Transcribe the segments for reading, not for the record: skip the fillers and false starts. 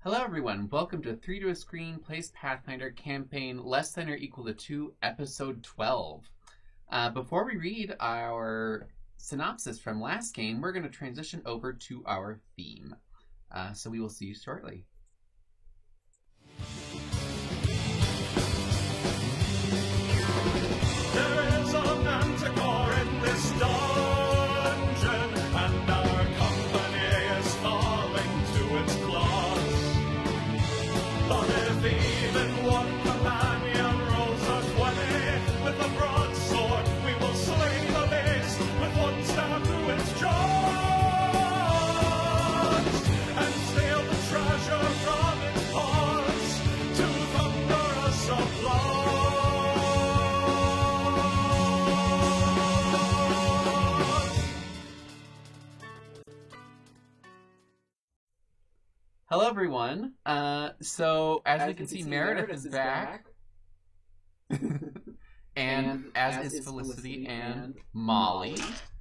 Hello everyone, welcome to 3 to a Screen Plays Pathfinder campaign Less Than or Equal to 2, episode 12. Before we read our synopsis from last game, we're going to transition over to our theme. So we will see you shortly. There is a manticore in this dungeon, and our company is falling to its claws. But if even one companion rolls a 20 with a broadsword, we will slay the beast with one stab through its jaws, and steal the treasure from its paws to thunderous applause. Hello everyone. So as we can see, Meredith is back. And as is Felicity and Molly.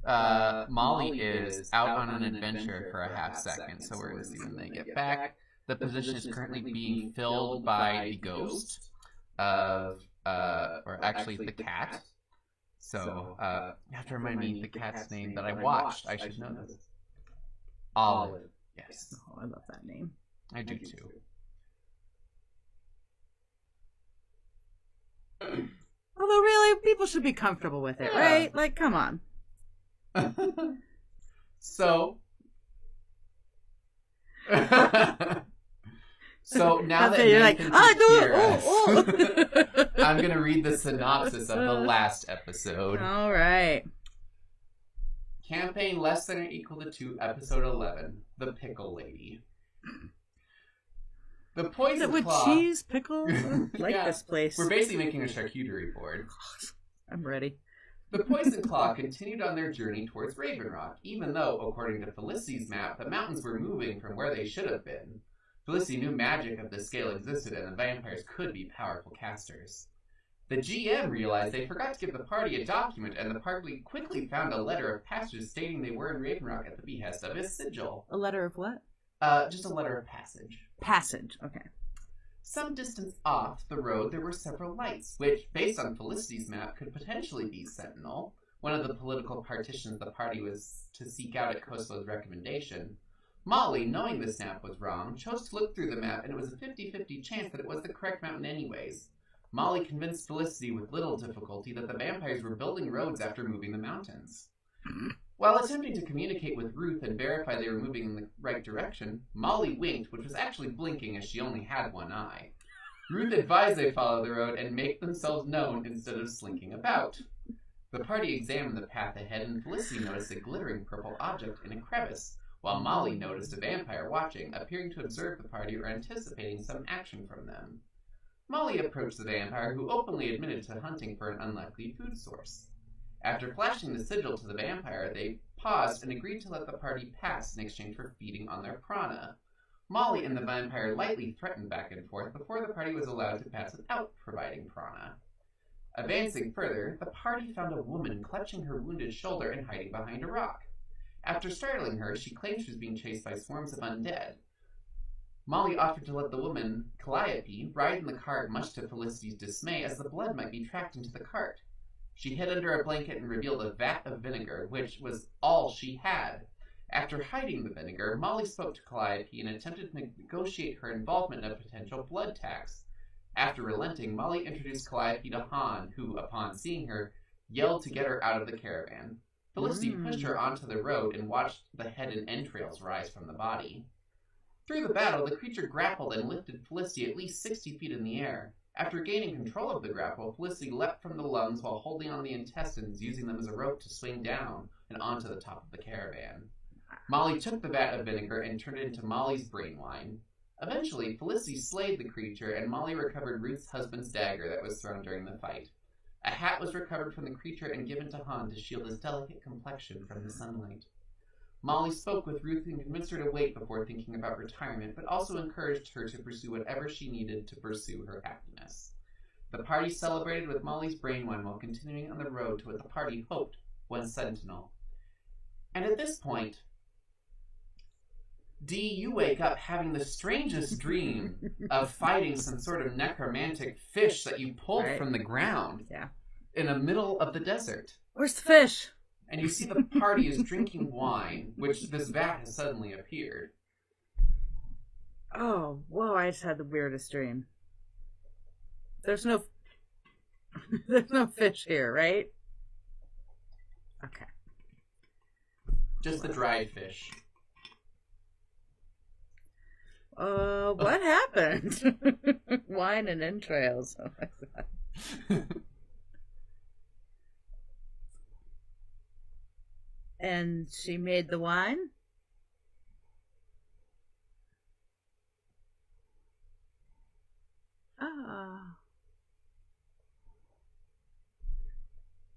Molly is out on an adventure for a half second, so we're going to see when they get back. The position is currently being filled by the ghost of, or actually the cat. So, you have to remind me the cat's name that I watched. I should know this. Olive. Yes. Oh, I love that name. I do too. Although, really, people should be comfortable with it, right? Like, come on. So now that you're like, Nathan I can do hear us, it. I'm going to read the synopsis of the last episode. All right. Campaign Less Than or Equal to 2, episode 11, The Pickle Lady. The poison With claw... cheese, pickle, I like Yeah, this place. We're basically making a charcuterie board. I'm ready. The Poison Claw continued on their journey towards Raven Rock, even though, according to Felicity's map, the mountains were moving from where they should have been. Felicity knew magic of this scale existed and the vampires could be powerful casters. The GM realized they forgot to give the party a document, and the party quickly found a letter of passage stating they were in Raven Rock at the behest of his sigil. A letter of what? Just a letter of passage. Passage, okay. Some distance off the road, there were several lights, which, based on Felicity's map, could potentially be Sentinal, one of the political partitions the party was to seek out at Kosovo's recommendation. Molly, knowing this map was wrong, chose to look through the map, and it was a 50-50 chance that it was the correct mountain anyways. Molly convinced Felicity with little difficulty that the vampires were building roads after moving the mountains. While attempting to communicate with Ruth and verify they were moving in the right direction, Molly winked, which was actually blinking as she only had one eye. Ruth advised they follow the road and make themselves known instead of slinking about. The party examined the path ahead, and Felicity noticed a glittering purple object in a crevice, while Molly noticed a vampire watching, appearing to observe the party or anticipating some action from them. Molly approached the vampire, who openly admitted to hunting for an unlikely food source. After flashing the sigil to the vampire, they paused and agreed to let the party pass in exchange for feeding on their prana. Molly and the vampire lightly threatened back and forth before the party was allowed to pass without providing prana. Advancing further, the party found a woman clutching her wounded shoulder and hiding behind a rock. After startling her, she claimed she was being chased by swarms of undead. Molly offered to let the woman, Calliope, ride in the cart, much to Felicity's dismay, as the blood might be tracked into the cart. She hid under a blanket and revealed a vat of vinegar, which was all she had. After hiding the vinegar, Molly spoke to Calliope and attempted to negotiate her involvement in a potential blood tax. After relenting, Molly introduced Calliope to Han, who, upon seeing her, yelled to get her out of the caravan. Felicity pushed her onto the road and watched the head and entrails rise from the body. Through the battle, the creature grappled and lifted Felicity at least 60 feet in the air. After gaining control of the grapple, Felicity leapt from the lungs while holding on the intestines, using them as a rope to swing down and onto the top of the caravan. Molly took the vat of vinegar and turned it into Molly's brain wine. Eventually, Felicity slayed the creature, and Molly recovered Ruth's husband's dagger that was thrown during the fight. A hat was recovered from the creature and given to Han to shield his delicate complexion from the sunlight. Molly spoke with Ruth and convinced her to wait before thinking about retirement, but also encouraged her to pursue whatever she needed to pursue her happiness. The party celebrated with Molly's brain wine while continuing on the road to what the party hoped was Sentinal. And at this point, Dee, you wake up having the strangest dream of fighting some sort of necromantic fish that you pulled from the ground in the middle of the desert. Where's the fish? And you see the party is drinking wine, which this vat has suddenly appeared. Oh, whoa, I just had the weirdest dream. There's no fish here, right? Okay. Just the dried fish. What happened? Wine and entrails. Oh my God. And she made the wine? Ah.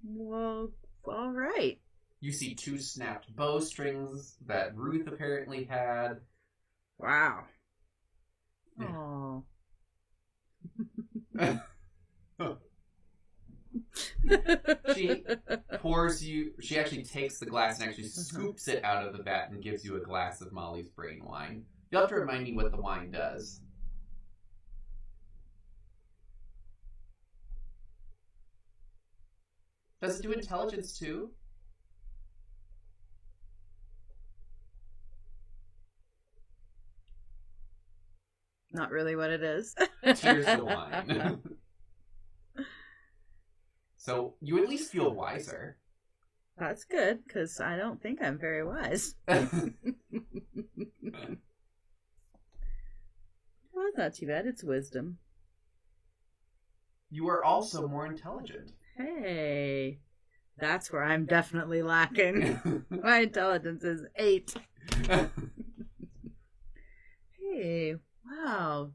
Well, all right. You see 2 snapped bowstrings that Ruth apparently had. Wow. Yeah. Oh. She actually takes the glass and actually scoops it out of the vat and gives you a glass of Molly's brain wine. You'll have to remind me what the wine does. Does it do intelligence too? Not really what it is. Tears the wine. So you at least feel wiser. That's good, because I don't think I'm very wise. Well, it's not too bad. It's wisdom. You are also more intelligent. Hey, that's where I'm definitely lacking. My intelligence is 8. Hey, wow.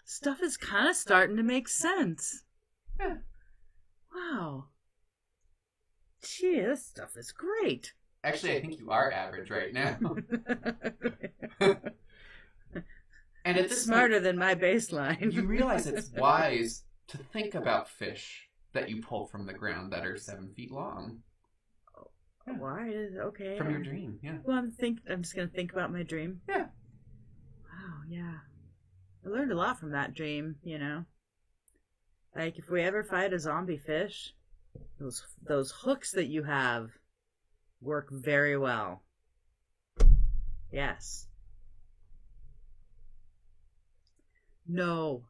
Stuff is kind of starting to make sense. Yeah. Wow. Gee, this stuff is great. Actually, I think you are average right now. And it's smarter than my baseline. You realize it's wise to think about fish that you pull from the ground that are 7 feet long. Why? Okay. From your dream, yeah. Well, I'm just going to think about my dream. Yeah. Wow, yeah. I learned a lot from that dream, you know. Like, if we ever fight a zombie fish, those hooks that you have work very well. Yes. No.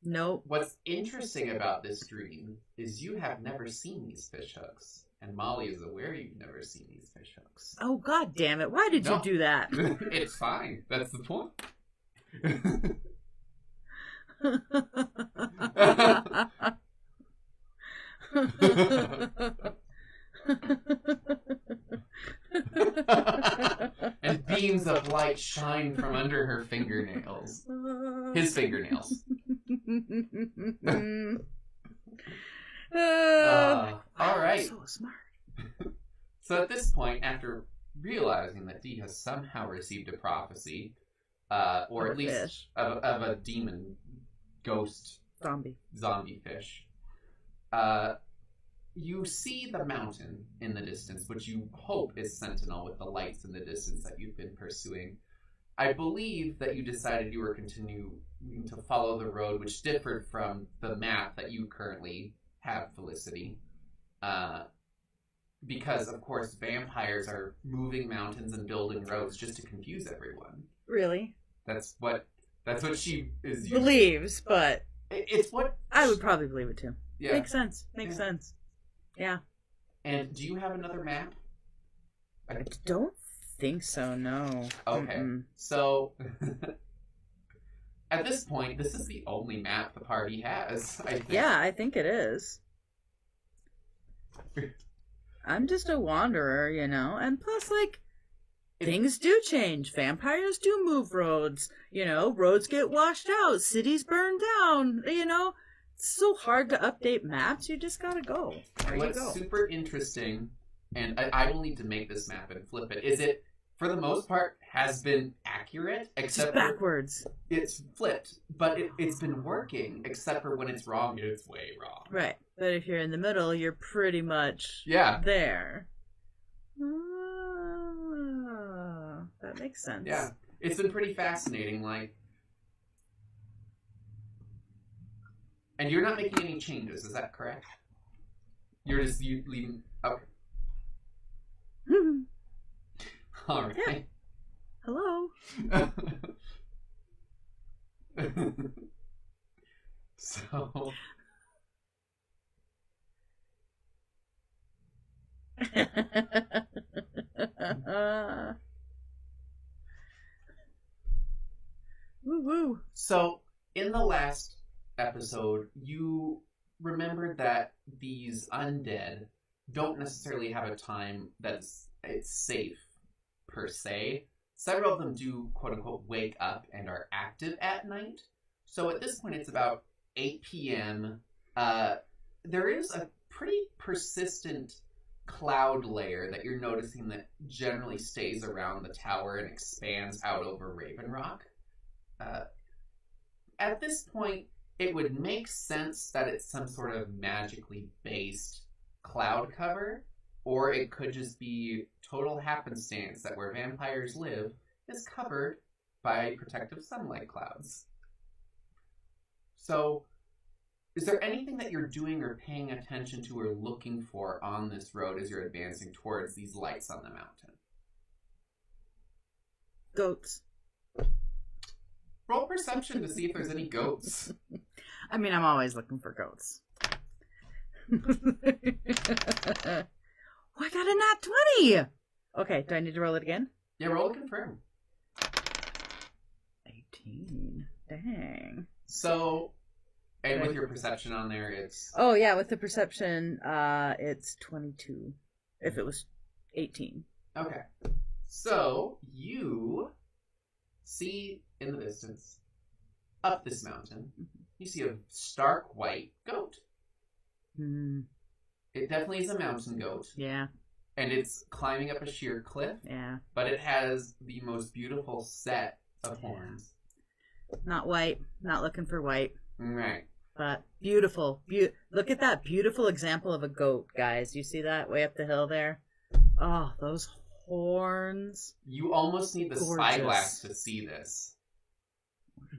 Nope. What's interesting about this dream is you have never seen these fish hooks. And Molly is aware you've never seen these fish hooks. Oh, God damn it. Why did you do that? It's fine. That's the point. And beams of light shine from under her fingernails. His fingernails. All right. So smart. So at this point, after realizing that Dee has somehow received a prophecy, or at least of a demon ghost zombie fish, you see the mountain in the distance, which you hope is Sentinel with the lights in the distance that you've been pursuing. I believe that you decided you were continuing to follow the road, which differed from the map that you currently have, Felicity. Because, of course, vampires are moving mountains and building roads just to confuse everyone. Really? That's what she is believes, but it's what I would probably believe it too. Yeah. Makes sense. Makes sense. Yeah. And do you have another map? I don't think so, no. Okay. So at this point, this is the only map the party has, I think. Yeah, I think it is. I'm just a wanderer, you know, and plus, like, things do change. Vampires do move roads. You know, roads get washed out. Cities burn down. You know, it's so hard to update maps. You just gotta go. What's super interesting, and I will need to make this map and flip it, is it, for the most part, has been accurate, except just backwards. It's flipped, but it's been working, except for when it's wrong, it's way wrong. Right. But if you're in the middle, you're pretty much there. that makes sense. Yeah. It's been pretty fascinating, like... And you're not making any changes, is that correct? You're just leaving... Okay. All right. Yeah. Hello. So... Woo woo. So, in the last episode, you remembered that these undead don't necessarily have a time that's safe, per se. Several of them do, quote-unquote, wake up and are active at night. So at this point, it's about 8 p.m. There is a pretty persistent cloud layer that you're noticing that generally stays around the tower and expands out over Raven Rock. At this point, it would make sense that it's some sort of magically based cloud cover, or it could just be total happenstance that where vampires live is covered by protective sunlight clouds. So, is there anything that you're doing or paying attention to or looking for on this road as you're advancing towards these lights on the mountain? Goats. Roll perception to see if there's any goats. I mean, I'm always looking for goats. Oh, I got a nat 20! Okay, do I need to roll it again? Yeah, roll to confirm. 18. Dang. So, and with your perception on there, it's... Oh, yeah, with the perception, it's 22. If it was 18. Okay. So, you see in the distance, up this mountain, you see a stark white goat. Hmm. It definitely is a mountain goat. Yeah. And it's climbing up a sheer cliff. Yeah. But it has the most beautiful set of horns. Not white. Not looking for white. Right. But beautiful. Look at that beautiful example of a goat, guys. You see that way up the hill there? Oh, those horns. You almost need the spyglass to see this.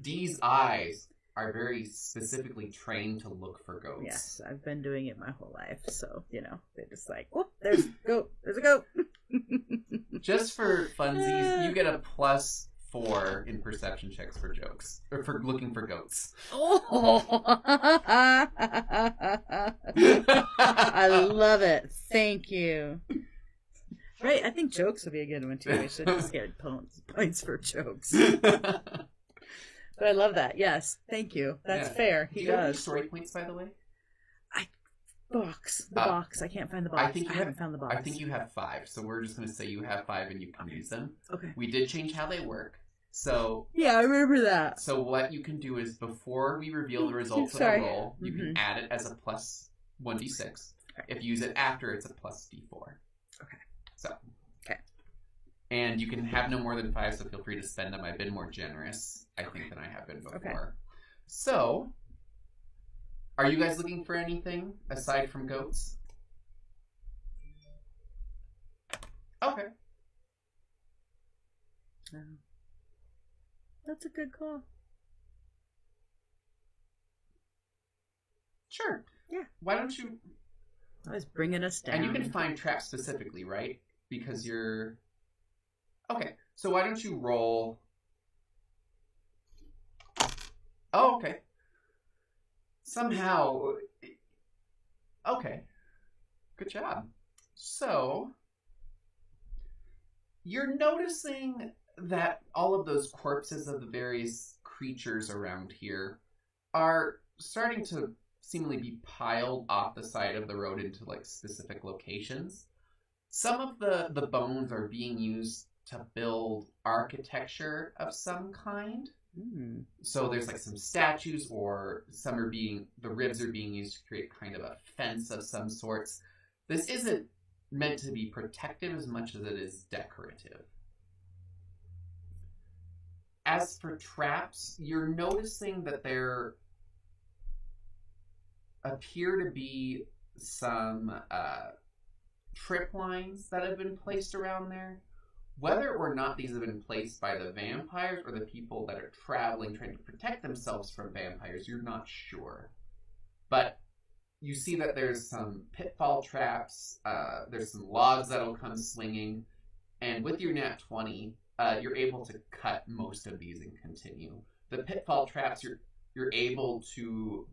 These eyes are very specifically trained to look for goats. Yes, I've been doing it my whole life, so, you know, they're just like, oh, there's a goat, there's a goat. Just for funsies, you get a +4 in perception checks for jokes, or for looking for goats. Oh! I love it. Thank you. Right, I think jokes would be a good one, too. We should just get points for jokes. But I love that. Yes, thank you. That's fair. He Do you have any does. story points, by the way? Box. The box. I can't find the box. I haven't found the box. I think you have 5, so we're just going to say you have 5 and you can use them. Okay. We did change how they work. So yeah, I remember that. So what you can do is, before we reveal the results of the roll, you can add it as a +1d6. Okay. If you use it after, it's a +d4. Okay. So. Okay. And you can have no more than 5, so feel free to spend them. I've been more generous, I think, than I have been before. Okay. So, are you guys looking for anything aside from goats? Okay. That's a good call. Sure. Yeah. Why don't you... I was bringing us down. And you can find traps specifically, right? Because you're... Okay, so why don't you roll... Oh, okay. Somehow... Okay. Good job. So... You're noticing that all of those corpses of the various creatures around here are starting to seemingly be piled off the side of the road into, like, specific locations. Some of the bones are being used to build architecture of some kind. Mm. So there's like some statues, or some are being, the ribs are being used to create kind of a fence of some sorts. This isn't meant to be protective as much as it is decorative. As for traps, you're noticing that there appear to be some trip lines that have been placed around there, Whether or not these have been placed by the vampires or the people that are traveling trying to protect themselves from vampires, you're not sure. But you see that there's some pitfall traps, there's some logs that'll come swinging, and with your nat 20, you're able to cut most of these and continue. The pitfall traps, you're able to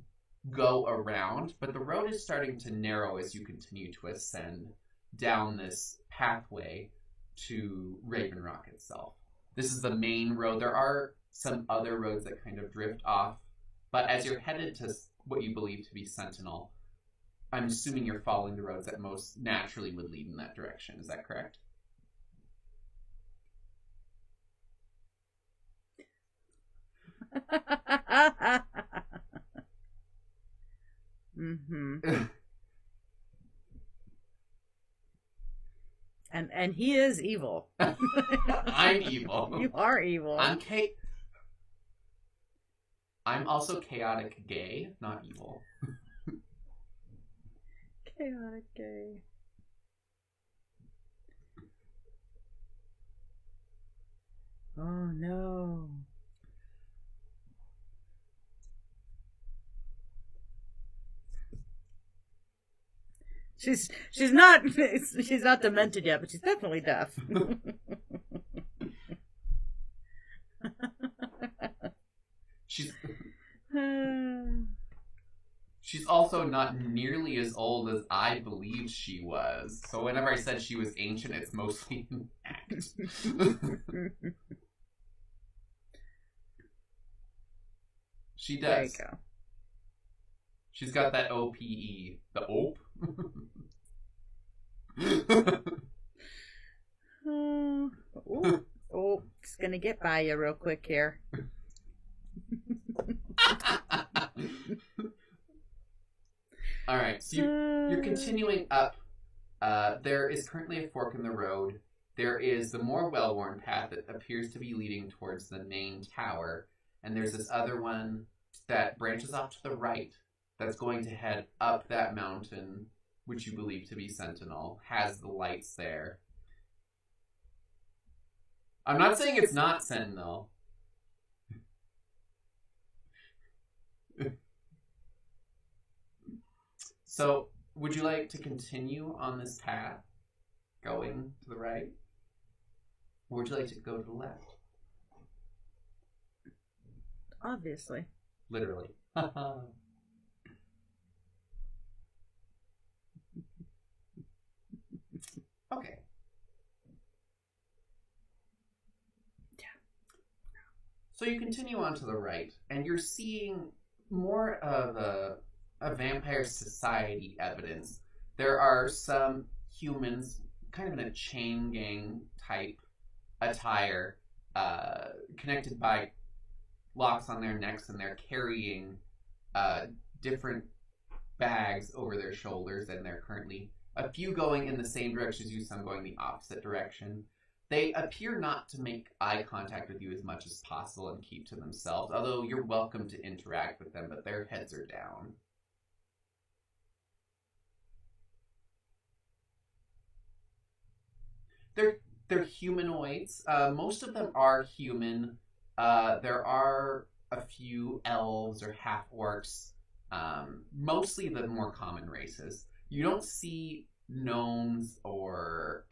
go around, but the road is starting to narrow as you continue to ascend down this pathway to Raven Rock itself. This is the main road. There are some other roads that kind of drift off, but as you're headed to what you believe to be Sentinel, I'm assuming you're following the roads that most naturally would lead in that direction. Is that correct? Mm-hmm. And he is evil. I'm evil. You are evil. I'm also chaotic gay, not evil. Chaotic gay. Oh no. She's not demented yet, but she's definitely deaf. She's also not nearly as old as I believed she was. So whenever I said she was ancient, it's mostly an act. She does. There you go. She's got that OPE. The OPE? Oh, just gonna get by you real quick here. Alright, so you're continuing up. There is currently a fork in the road. There is the more well-worn path that appears to be leading towards the main tower. And there's this other one that branches off to the right that's going to head up that mountain, which you believe to be Sentinel, has the lights there. I'm not saying it's not Sentinel. So, would you like to continue on this path, going to the right? Or would you like to go to the left? Obviously. Literally. Okay. Yeah. So you continue on to the right, and you're seeing more of a vampire society evidence. There are some humans, kind of in a chain gang type attire, connected by locks on their necks, and they're carrying different bags over their shoulders, and they're currently a few going in the same direction as you, some going the opposite direction. They appear not to make eye contact with you as much as possible and keep to themselves, although you're welcome to interact with them, but their heads are down. They're humanoids. Most of them are human. There are a few elves or half-orcs, mostly the more common races. You don't see gnomes or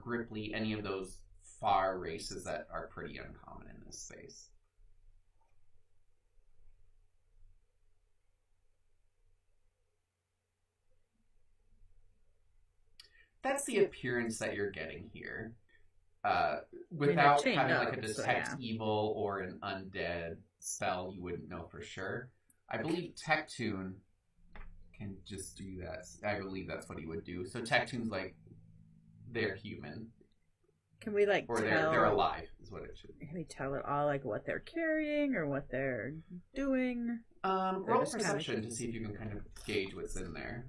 Gripply, any of those far races that are pretty uncommon in this space. That's the appearance that you're getting here. Without having like a detect evil or an undead spell, you wouldn't know for sure. I believe Tectune can just do that. I believe that's what he would do. So Tectune's like, they're human. Can we like or tell... they're alive is what it should be. Can we tell it all like what they're carrying or what they're doing? Roll perception to see if you can kind of gauge what's in there.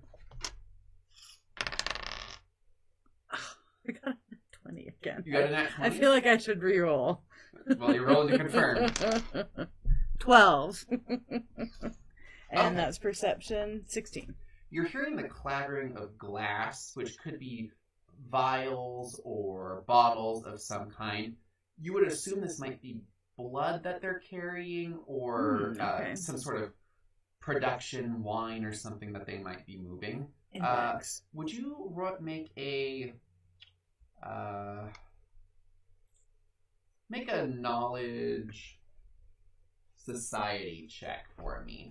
I got a 20 again. You got a nat 20? I feel like I should re-roll. Well, you're rolling to confirm. 12. And Okay. that's perception 16. You're hearing the clattering of glass, which could be vials or bottles of some kind. You would assume this might be blood that they're carrying, or some sort of production wine or something that they might be moving. Would you make a knowledge society check for me?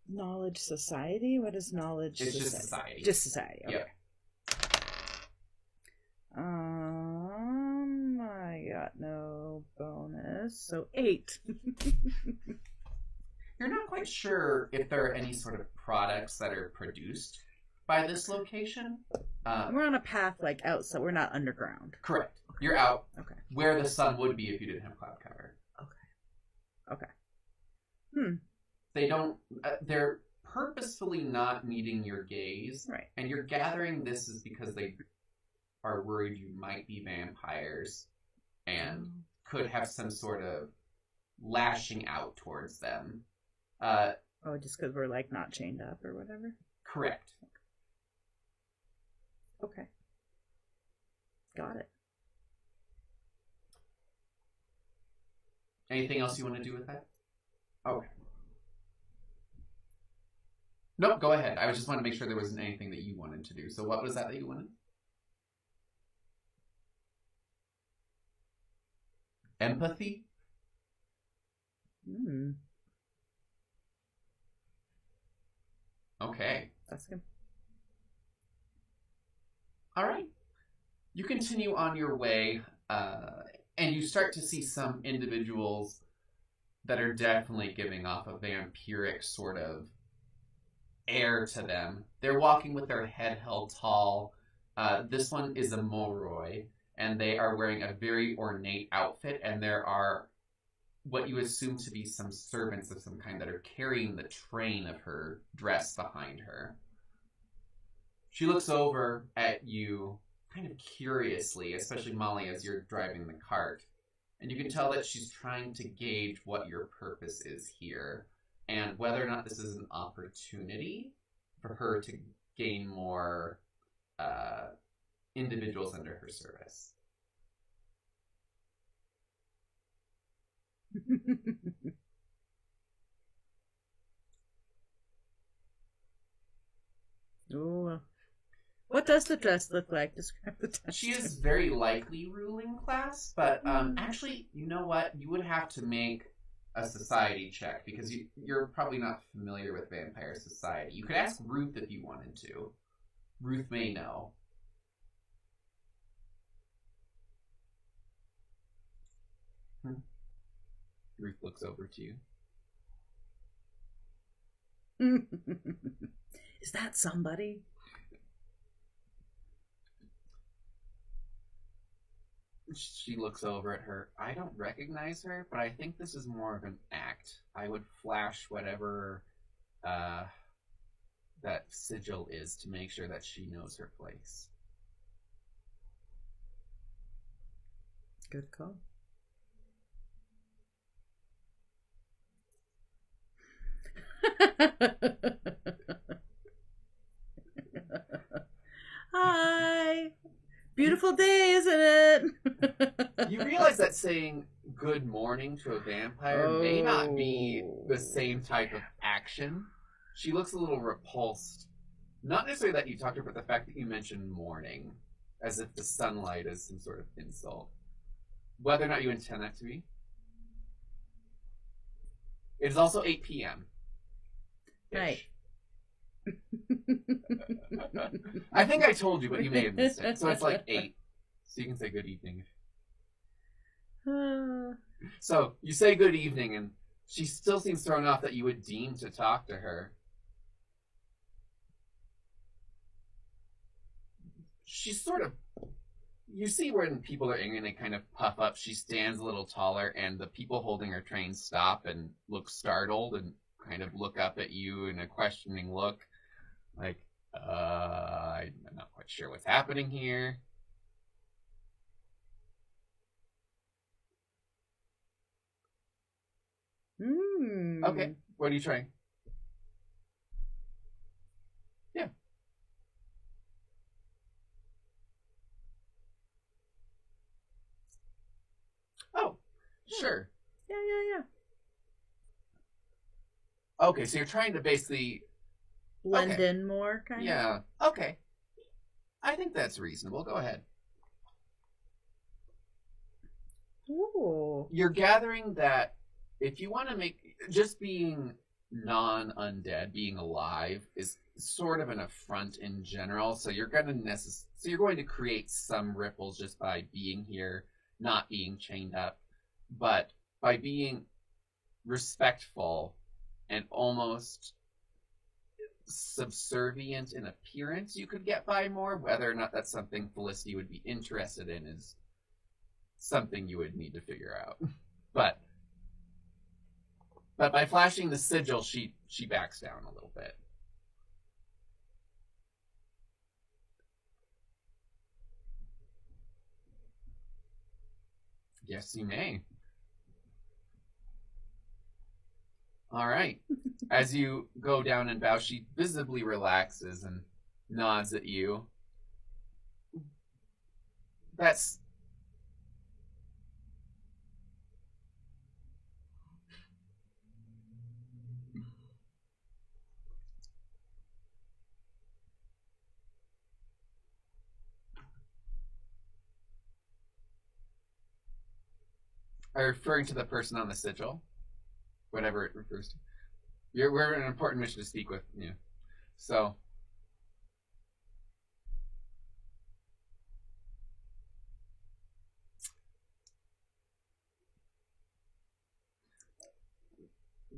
Knowledge society? What is knowledge? It's society? just society. Just society. Okay. Yep. I got no bonus, so 8. You're not quite sure if there are any sort of products that are produced by this location. We're on a path like outside. We're not underground. Correct. You're out where the Okay. sun would be if you didn't have cloud cover. Okay. They don't. They're purposefully not meeting your gaze, Right. and you're gathering this is because they are worried you might be vampires and could have some sort of lashing out towards them. Just because we're like not chained up or whatever? Correct. Okay. Got it. Anything else you want to do with that? Okay. Nope, go ahead. I just wanted to make sure there wasn't anything that you wanted to do. So what was that you wanted? Empathy? Okay. That's good. All right. You continue on your way, and you start to see some individuals that are definitely giving off a vampiric sort of air to them. They're walking with their head held tall. This one is a Moroi, and they are wearing a very ornate outfit, and there are what you assume to be some servants of some kind that are carrying the train of her dress behind her. She looks over at you kind of curiously, especially Molly as you're driving the cart, and you can tell that she's trying to gauge what your purpose is here and whether or not this is an opportunity for her to gain more individuals under her service. Ooh. What does the dress look like? Describe the dress. She is very likely ruling class, but actually, you know what? You would have to make a society check because you're probably not familiar with vampire society. You could ask Ruth if you wanted to. Ruth may know. Ruth looks over to you. Is that somebody? She looks over at her. I don't recognize her, but I think this is more of an act. I would flash whatever that sigil is to make sure that she knows her place. Good call. Hi. Beautiful day, isn't it? You realize that saying good morning to a vampire may not be the same type of action. She looks a little repulsed. Not necessarily that you talked to her, but the fact that you mentioned morning, as if the sunlight is some sort of insult. Whether or not you intend that to be. It is also 8 p.m. Right. I think I told you, but you may have missed it. So it's like 8. So you can say good evening. So you say good evening, and she still seems thrown off that you would deem to talk to her. She's sort of... You see when people are angry and they kind of puff up, she stands a little taller, and the people holding her train stop and look startled and kind of look up at you in a questioning look. Like, I'm not quite sure what's happening here. Okay, what are you trying? Yeah. Sure. Yeah. Okay, so you're trying to basically... Blend in more, kind of? Yeah. Okay. I think that's reasonable. Go ahead. Ooh. You're gathering that if you want to make... Just being non-undead, being alive, is sort of an affront in general, so you're going to create some ripples just by being here, not being chained up, but by being respectful and almost subservient in appearance, you could get by more. Whether or not that's something Felicity would be interested in is something you would need to figure out. But by flashing the sigil, she backs down a little bit. Yes, you may. All right. As you go down and bow, she visibly relaxes and nods at you. That's... Are you referring to the person on the sigil? Whatever it refers to. We're an important mission to speak with you. So...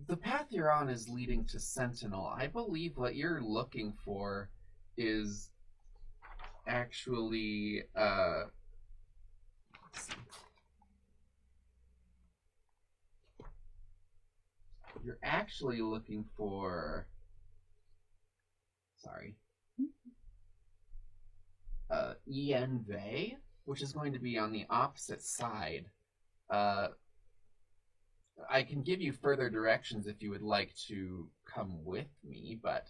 The path you're on is leading to Sentinel. I believe what you're looking for is actually... You're actually looking for... Sorry. Enve, which is going to be on the opposite side. I can give you further directions if you would like to come with me, but...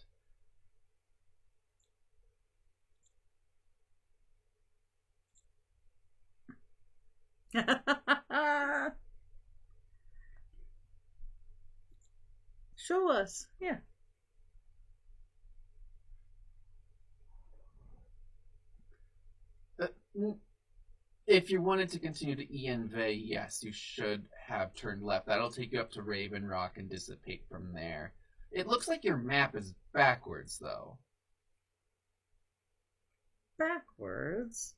Show us. Yeah. If you wanted to continue to Enve, yes, you should have turned left. That'll take you up to Raven Rock and dissipate from there. It looks like your map is backwards, though. Backwards?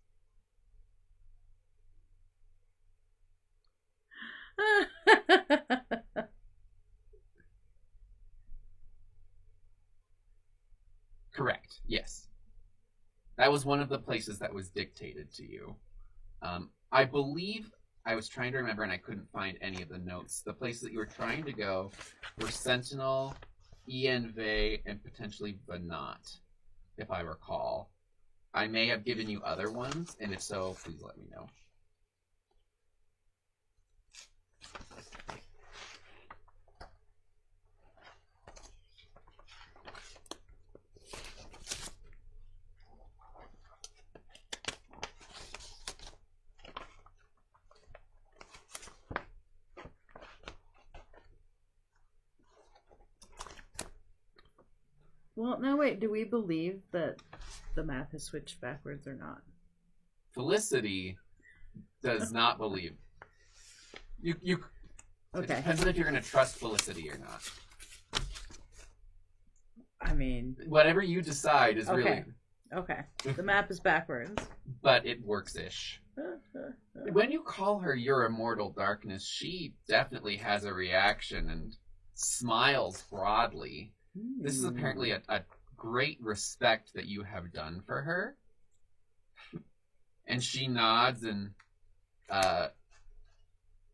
Correct, yes. That was one of the places that was dictated to you. I believe, I was trying to remember and I couldn't find any of the notes. The places that you were trying to go were Sentinel, Enve, and potentially Venat, if I recall. I may have given you other ones, and if so, please let me know. Well, now wait, do we believe that the map has switched backwards or not? Felicity does not believe. You Okay. It depends on if you're going to trust Felicity or not. I mean... Whatever you decide is really... Okay. The map is backwards. But it works-ish. When you call her your immortal darkness, she definitely has a reaction and smiles broadly. This is apparently a great respect that you have done for her. And she nods and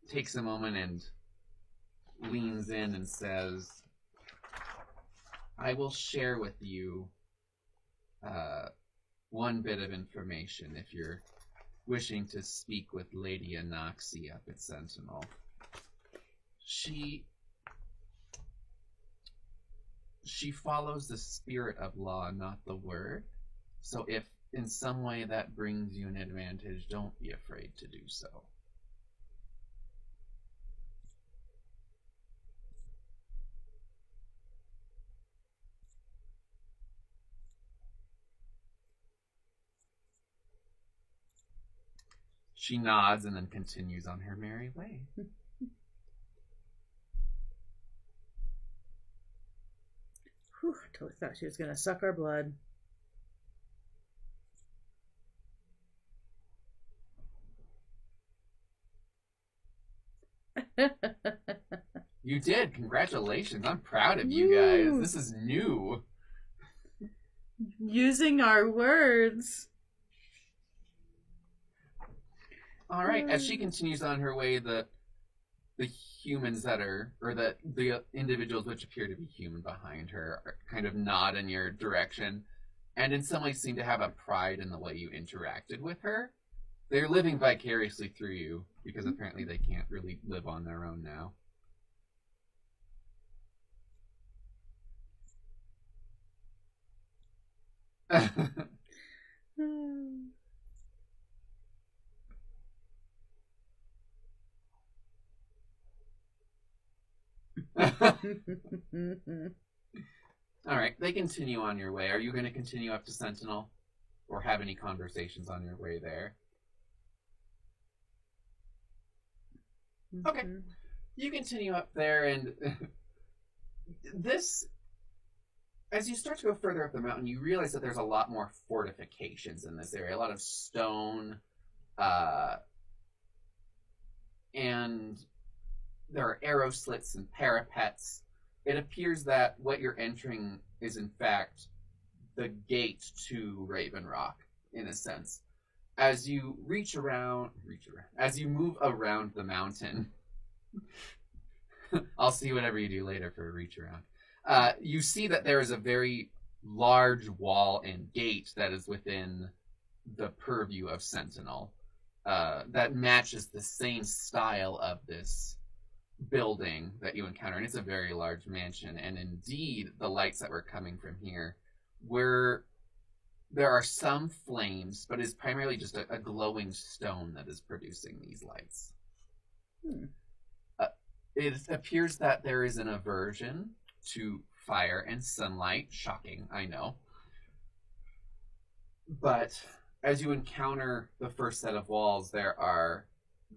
takes a moment and leans in and says, I will share with you one bit of information if you're wishing to speak with Lady Anoxie up at Sentinel. She follows the spirit of law, not the word. So if in some way that brings you an advantage, don't be afraid to do so. She nods and then continues on her merry way. Whew, I totally thought she was going to suck our blood. You did. Congratulations. I'm proud of you guys. This is new. Using our words. All right. As she continues on her way, the humans that are, or the individuals which appear to be human behind her, are kind of nod in your direction, and in some ways seem to have a pride in the way you interacted with her. They're living vicariously through you because apparently they can't really live on their own now. All right, they continue on your way. Are you going to continue up to Sentinel or have any conversations on your way there? Okay, you continue up there, and this, as you start to go further up the mountain, you realize that there's a lot more fortifications in this area, a lot of stone, and there are arrow slits and parapets. It appears that what you're entering is, in fact, the gate to Raven Rock, in a sense. As you as you move around the mountain, I'll see whatever you do later for a reach around. You see that there is a very large wall and gate that is within the purview of Sentinel that matches the same style of this building that you encounter, and it's a very large mansion. And indeed, the lights that were coming from here were, there are some flames, but it's primarily just a glowing stone that is producing these lights. It appears that there is an aversion to fire and sunlight. Shocking, I know. But as you encounter the first set of walls, there are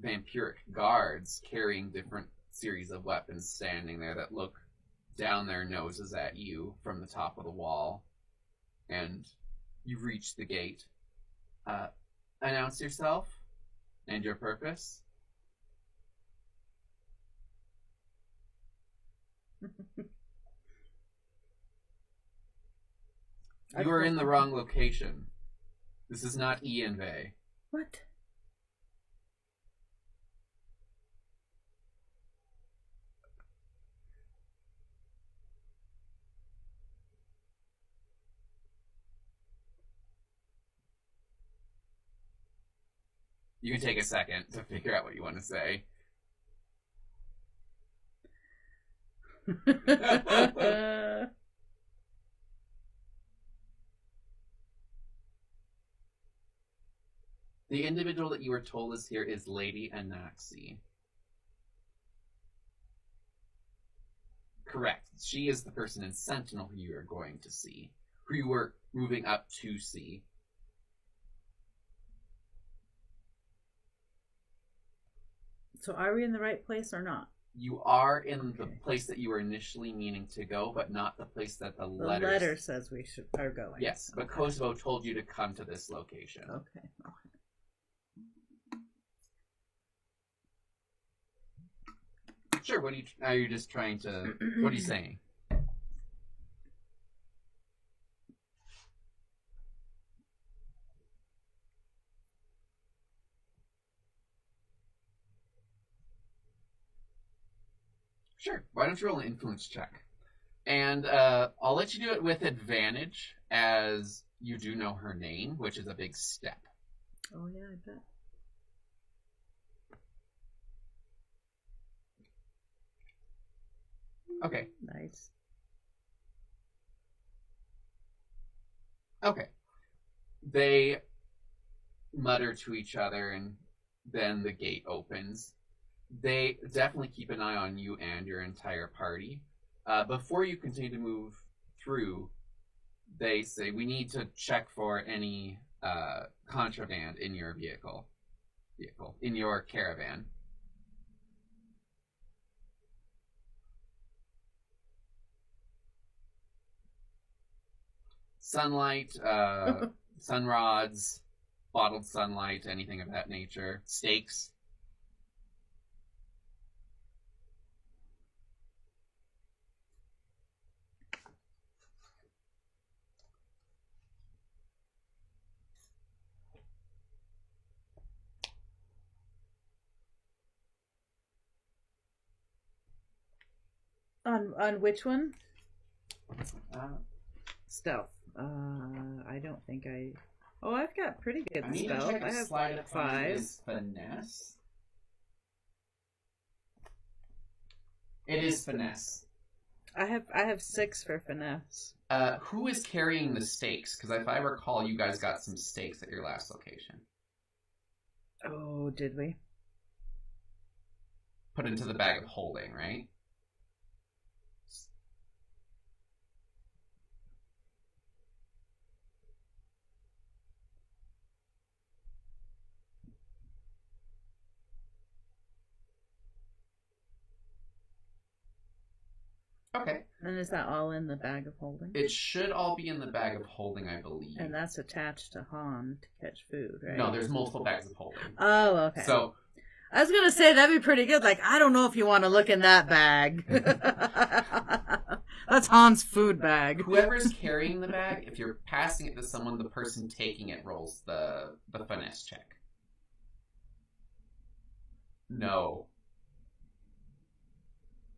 vampiric guards carrying different series of weapons standing there that look down their noses at you from the top of the wall. And you reach the gate. Announce yourself and your purpose. You are in the wrong location. This is not Ian Bay. What? You can take a second to figure out what you want to say. The individual that you were told is here is Lady Anaxi. Correct. She is the person in Sentinel who you are going to see, who you were moving up to see. So are we in the right place or not? You are in the place that you were initially meaning to go, but not the place that the letter says we are going. Yes, but okay. Kosovo told you to come to this location. Okay. Sure, what are you just trying to, what are you saying? Sure, why don't you roll an influence check? And I'll let you do it with advantage, as you do know her name, which is a big step. Oh yeah, I bet. Okay. Nice. Okay. They mutter to each other, and then the gate opens. They definitely keep an eye on you and your entire party. Before you continue to move through, they say, we need to check for any contraband in your vehicle. vehicle, in your caravan. Sunlight, sun rods, bottled sunlight, anything of that nature. Stakes. On which one? Stealth. I don't think I... Oh, I've got pretty good I need stealth. to check I if have sleight of hand 5. is finesse. It is finesse. I have 6 for finesse. Who is carrying the stakes? Because if I recall, you guys got some stakes at your last location. Oh, did we? Put into the bag of holding, right? Okay. And is that all in the bag of holding? It should all be in the bag of holding, I believe. And that's attached to Han to catch food, right? No, there's multiple bags of holding. Oh, okay. So, I was going to say that'd be pretty good. Like, I don't know if you want to look in that bag. That's Han's food bag. whoever's carrying the bag, if you're passing it to someone, the person taking it rolls the finesse check. No.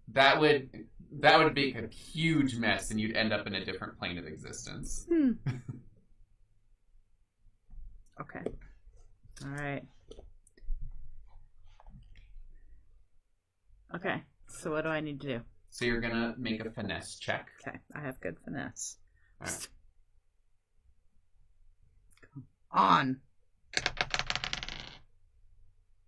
That would make a huge mess, and you'd end up in a different plane of existence. Okay. All right. Okay. So what do I need to do? So you're gonna make a finesse check. Okay. I have good finesse. All right. On.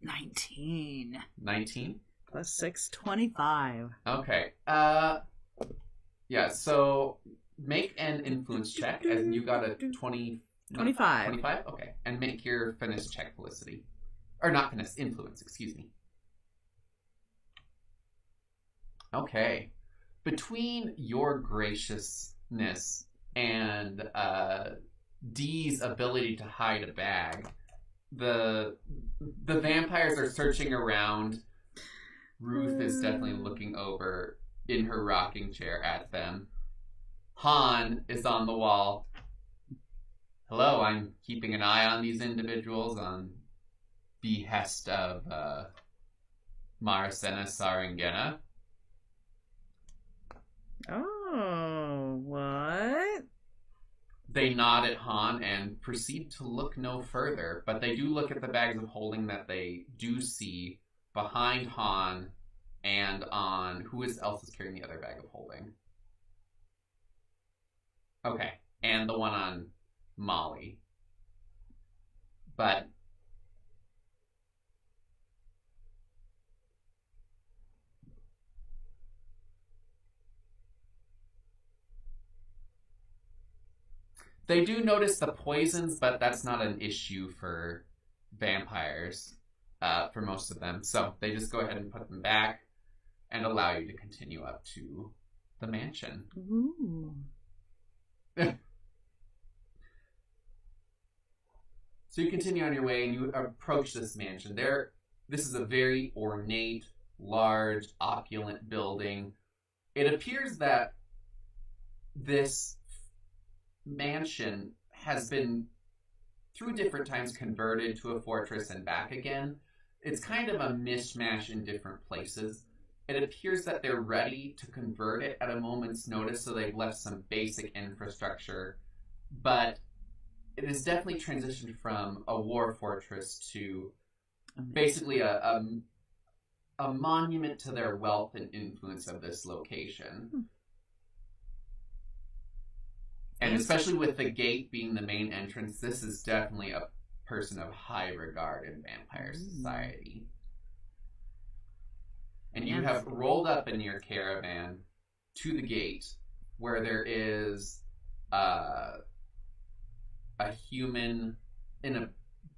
19. 19? Plus 6, 25. Okay. Yeah, so make an influence check, and you got a 20... 25. 25? Okay. And make your finesse check, Felicity. Or not finesse, influence, excuse me. Okay. Between your graciousness and Dee's ability to hide a bag, the vampires are searching around. Ruth is definitely looking over in her rocking chair at them. Han is on the wall. Hello, I'm keeping an eye on these individuals on behest of Marcena Sarangena. Oh, what? They nod at Han and proceed to look no further, but they do look at the bags of holding that they do see behind Han and on... Who else is carrying the other bag of holding? Okay, and the one on Molly. But... they do notice the poisons, but that's not an issue for vampires, for most of them. So they just go ahead and put them back and allow you to continue up to the mansion. Ooh. So you continue on your way and you approach this mansion. This is a very ornate, large, opulent building. It appears that this mansion has been, through different times, converted to a fortress and back again. It's kind of a mishmash in different places. It appears that they're ready to convert it at a moment's notice, so they've left some basic infrastructure. But it has definitely transitioned from a war fortress to basically a monument to their wealth and influence of this location. And especially with the gate being the main entrance, this is definitely a person of high regard in vampire society. And you have rolled up in your caravan to the gate, where there is a human in a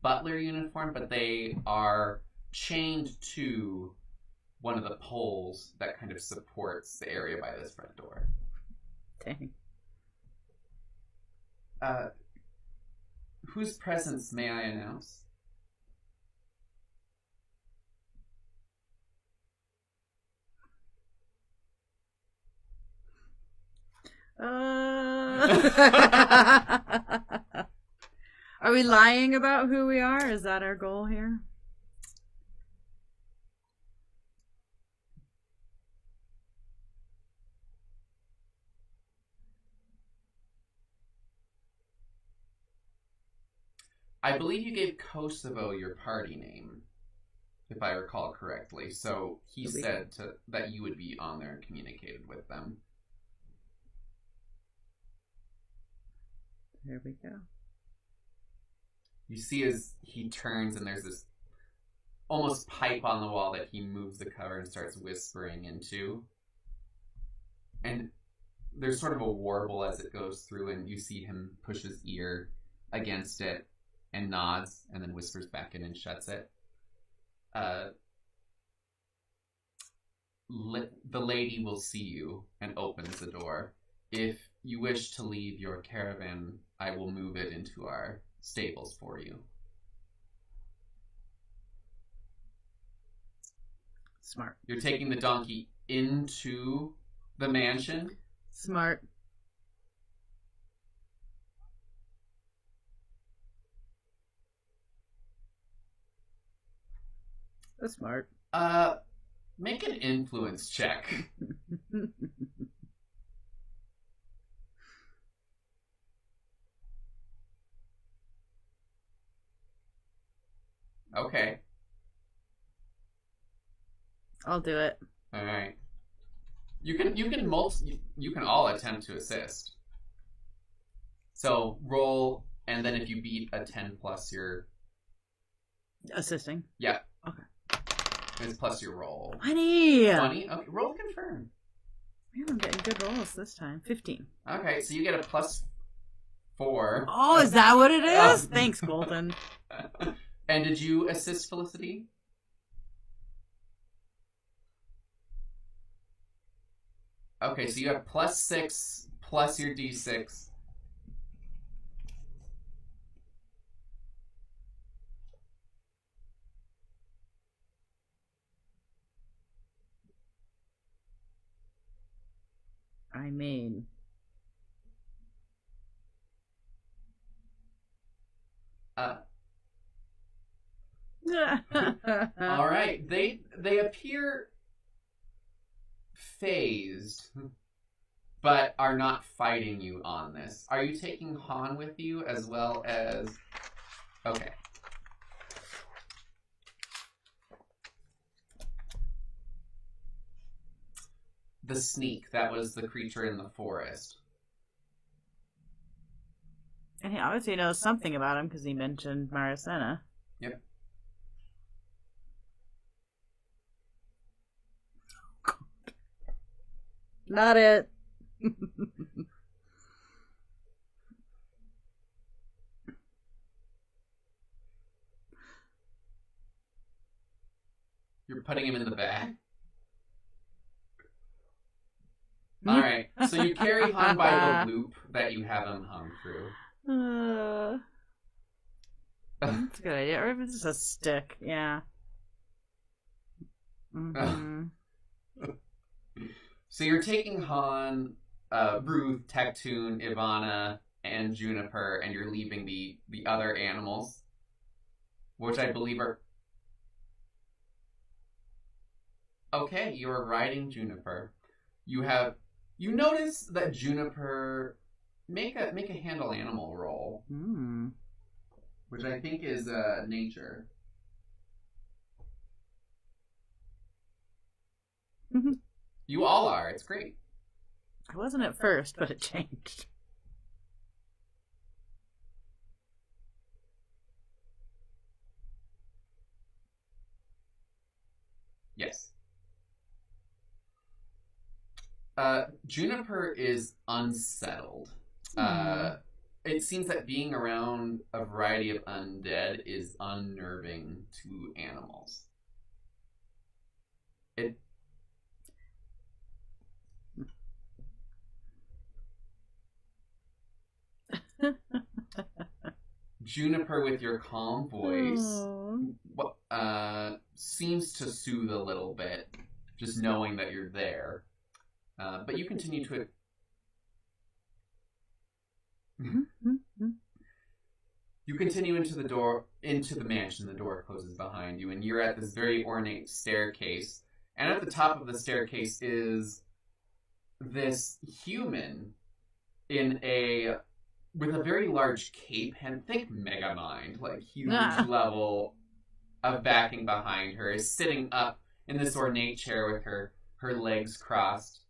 butler uniform, but they are chained to one of the poles that kind of supports the area by this front door. Dang. Whose presence may I announce? Are we lying about who we are? Is that our goal here? I believe you gave Kosovo your party name, if I recall correctly. So he said that you would be on there and communicated with them. There we go. You see as he turns and there's this almost pipe on the wall that he moves the cover and starts whispering into. And there's sort of a warble as it goes through, and you see him push his ear against it and nods and then whispers back in and shuts it. The lady will see you and opens the door. If you wish to leave your caravan, I will move it into our stables for you. Smart. You're taking the donkey into the mansion? Smart. That's smart. Make an influence check. Okay. I'll do it. All right. You can all attempt to assist. So roll, and then if you beat a 10 plus your assisting. Yeah. Okay. It's plus your roll. 20. 20. Okay. Roll confirm. Man, I'm getting good rolls this time. 15. Okay, so you get a plus 4. Oh, is that what it is? Thanks, Colton. And did you assist Felicity? Okay, so you have plus 6 plus your d6. I mean... All right, they appear phased, but are not fighting you on this. Are you taking Han with you as well as... Okay. The sneak, that was the creature in the forest. And he obviously knows something about him because he mentioned Maricena. Yep. Not it. You're putting him in the bag? Alright, so you carry Han by the loop that you have him hung through. That's a good idea. Or if it's just a stick, yeah. Mm-hmm. So you're taking Han, Ruth, Tectoon, Ivana, and Juniper, and you're leaving the other animals, which I believe are... Okay, you're riding Juniper. You notice that Juniper... Make a handle animal roll. Which I think is nature. You all are. It's great. I wasn't at first, but it changed. Yes. Juniper is unsettled. it seems that being around a variety of undead is unnerving to animals. Juniper, with your calm voice, seems to soothe a little bit, just knowing that you're there. But you continue to... You continue into the mansion. The door closes behind you, and you're at this very ornate staircase. And at the top of the staircase is this human with a very large cape, and think Megamind, like huge level of backing behind her, is sitting up in this ornate chair with her legs crossed.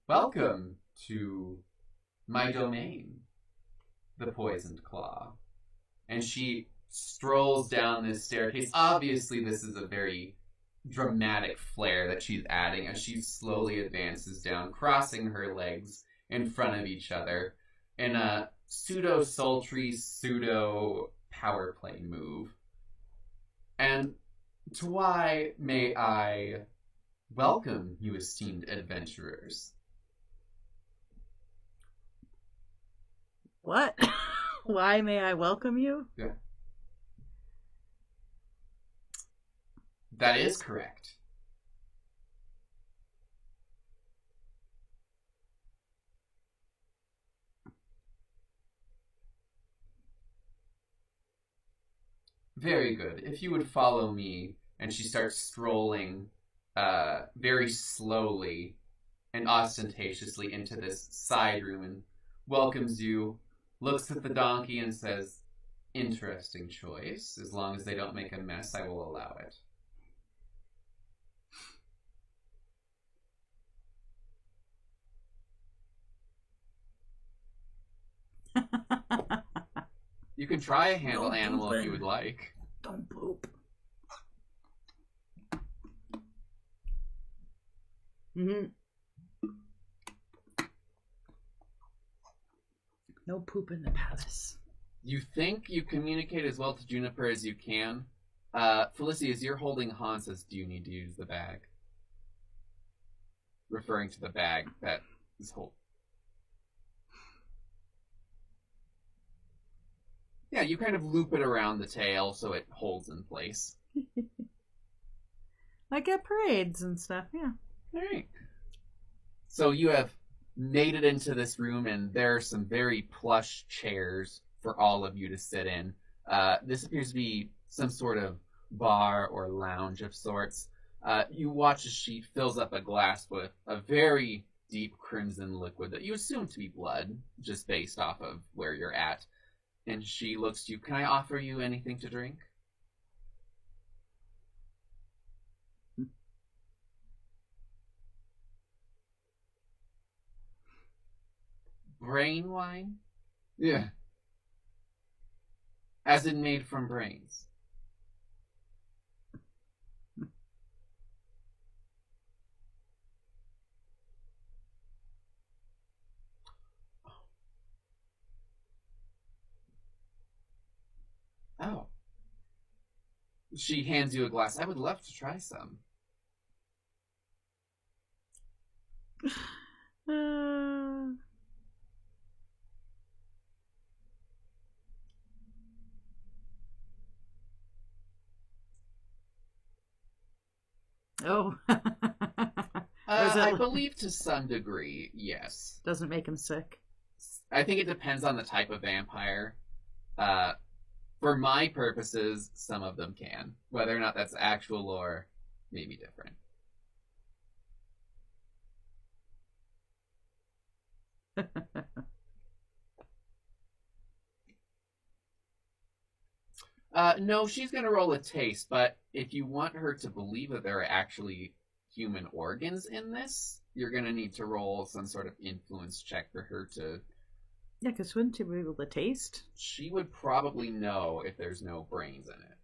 Welcome to my domain, the Poisoned Claw. And she strolls down this staircase. Obviously, this is a very dramatic flair that she's adding as she slowly advances down, crossing her legs in front of each other in a pseudo-sultry, pseudo-power play move. And to why may I welcome you, esteemed adventurers? What? Why may I welcome you? Yeah. That is correct. Very good. If you would follow me, and she starts strolling very slowly and ostentatiously into this side room and welcomes you, looks at the donkey and says, "Interesting choice. As long as they don't make a mess, I will allow it." You can try a handle animal if you would like. Don't poop. No poop in the palace. You think you communicate as well to Juniper as you can. Felicity, as you're holding Han, says, "Do you need to use the bag?" Referring to the bag that is hold. Yeah, you kind of loop it around the tail so it holds in place. Like at parades and stuff, yeah. Alright. So you have made it into this room, and there are some very plush chairs for all of you to sit in. This appears to be some sort of bar or lounge of sorts. You watch as she fills up a glass with a very deep crimson liquid that you assume to be blood, just based off of where you're at. And she looks to you. "Can I offer you anything to drink?" Brain wine? Yeah. As in made from brains. Oh. She hands you a glass. "I would love to try some." Oh. I believe to some degree, yes. Doesn't make him sick. I think it depends on the type of vampire. For my purposes, some of them can. Whether or not that's actual lore may be different. No, she's going to roll a taste, but if you want her to believe that there are actually human organs in this, you're going to need to roll some sort of influence check for her to... Yeah, because wouldn't you be able to taste? She would probably know if there's no brains in it.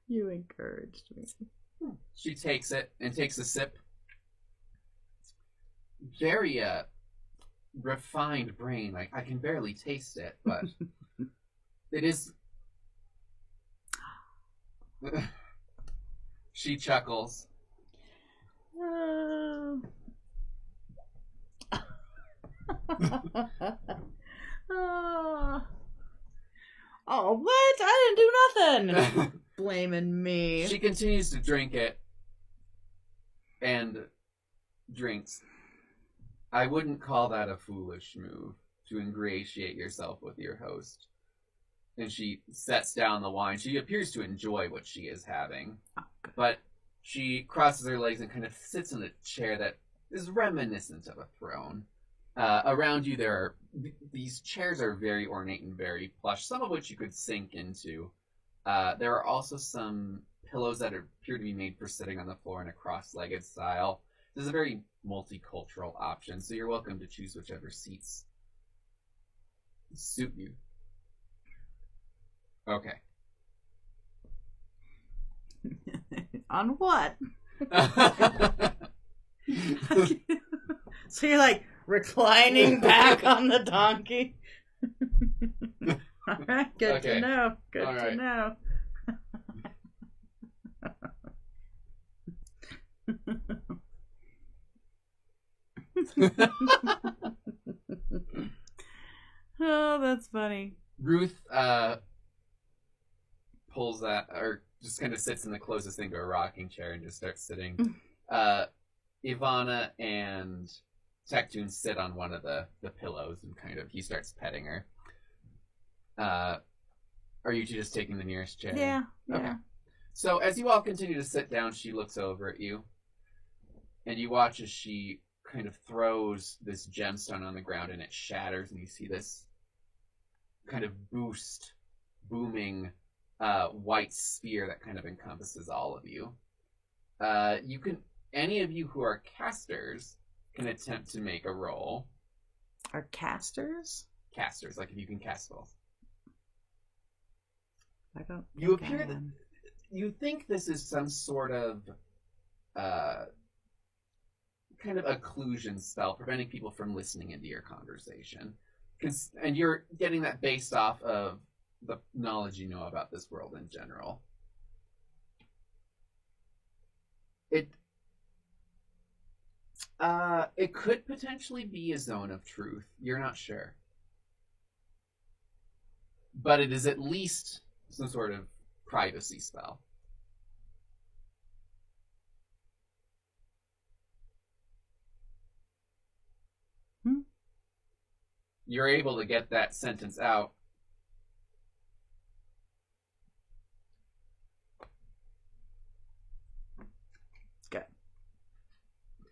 You encouraged me. She takes it and takes a sip. Very refined brain. Like, I can barely taste it, but it is. She chuckles. Oh, what? I didn't do nothing. Blaming me. She continues to drink it and drinks. I wouldn't call that a foolish move, to ingratiate yourself with your host. And she sets down the wine. She appears to enjoy what she is having. But she crosses her legs and kind of sits in a chair that is reminiscent of a throne. Around you, these chairs are very ornate and very plush, some of which you could sink into. There are also some pillows that appear to be made for sitting on the floor in a cross-legged style. This is a very multicultural option, so you're welcome to choose whichever seats suit you. Okay. On what? So you're like reclining back on the donkey. All right, good to know. Good to know. Oh, that's funny. Ruth pulls that, or just kind of sits in the closest thing to a rocking chair and just starts sitting. Ivana and Tectoon sit on one of the pillows and kind of, he starts petting her. Are you two just taking the nearest chair? Yeah. Okay. So as you all continue to sit down, she looks over at you, and you watch as she kind of throws this gemstone on the ground and it shatters, and you see this kind of booming white sphere that kind of encompasses all of you. Any of you who are casters can attempt to make a roll. Are casters? Casters, like if you can cast spells. I don't. You appear that you think this is some sort of kind of occlusion spell, preventing people from listening into your conversation. And you're getting that based off of the knowledge you know about this world in general. It could potentially be a zone of truth. You're not sure. But it is at least some sort of privacy spell. You're able to get that sentence out. Good.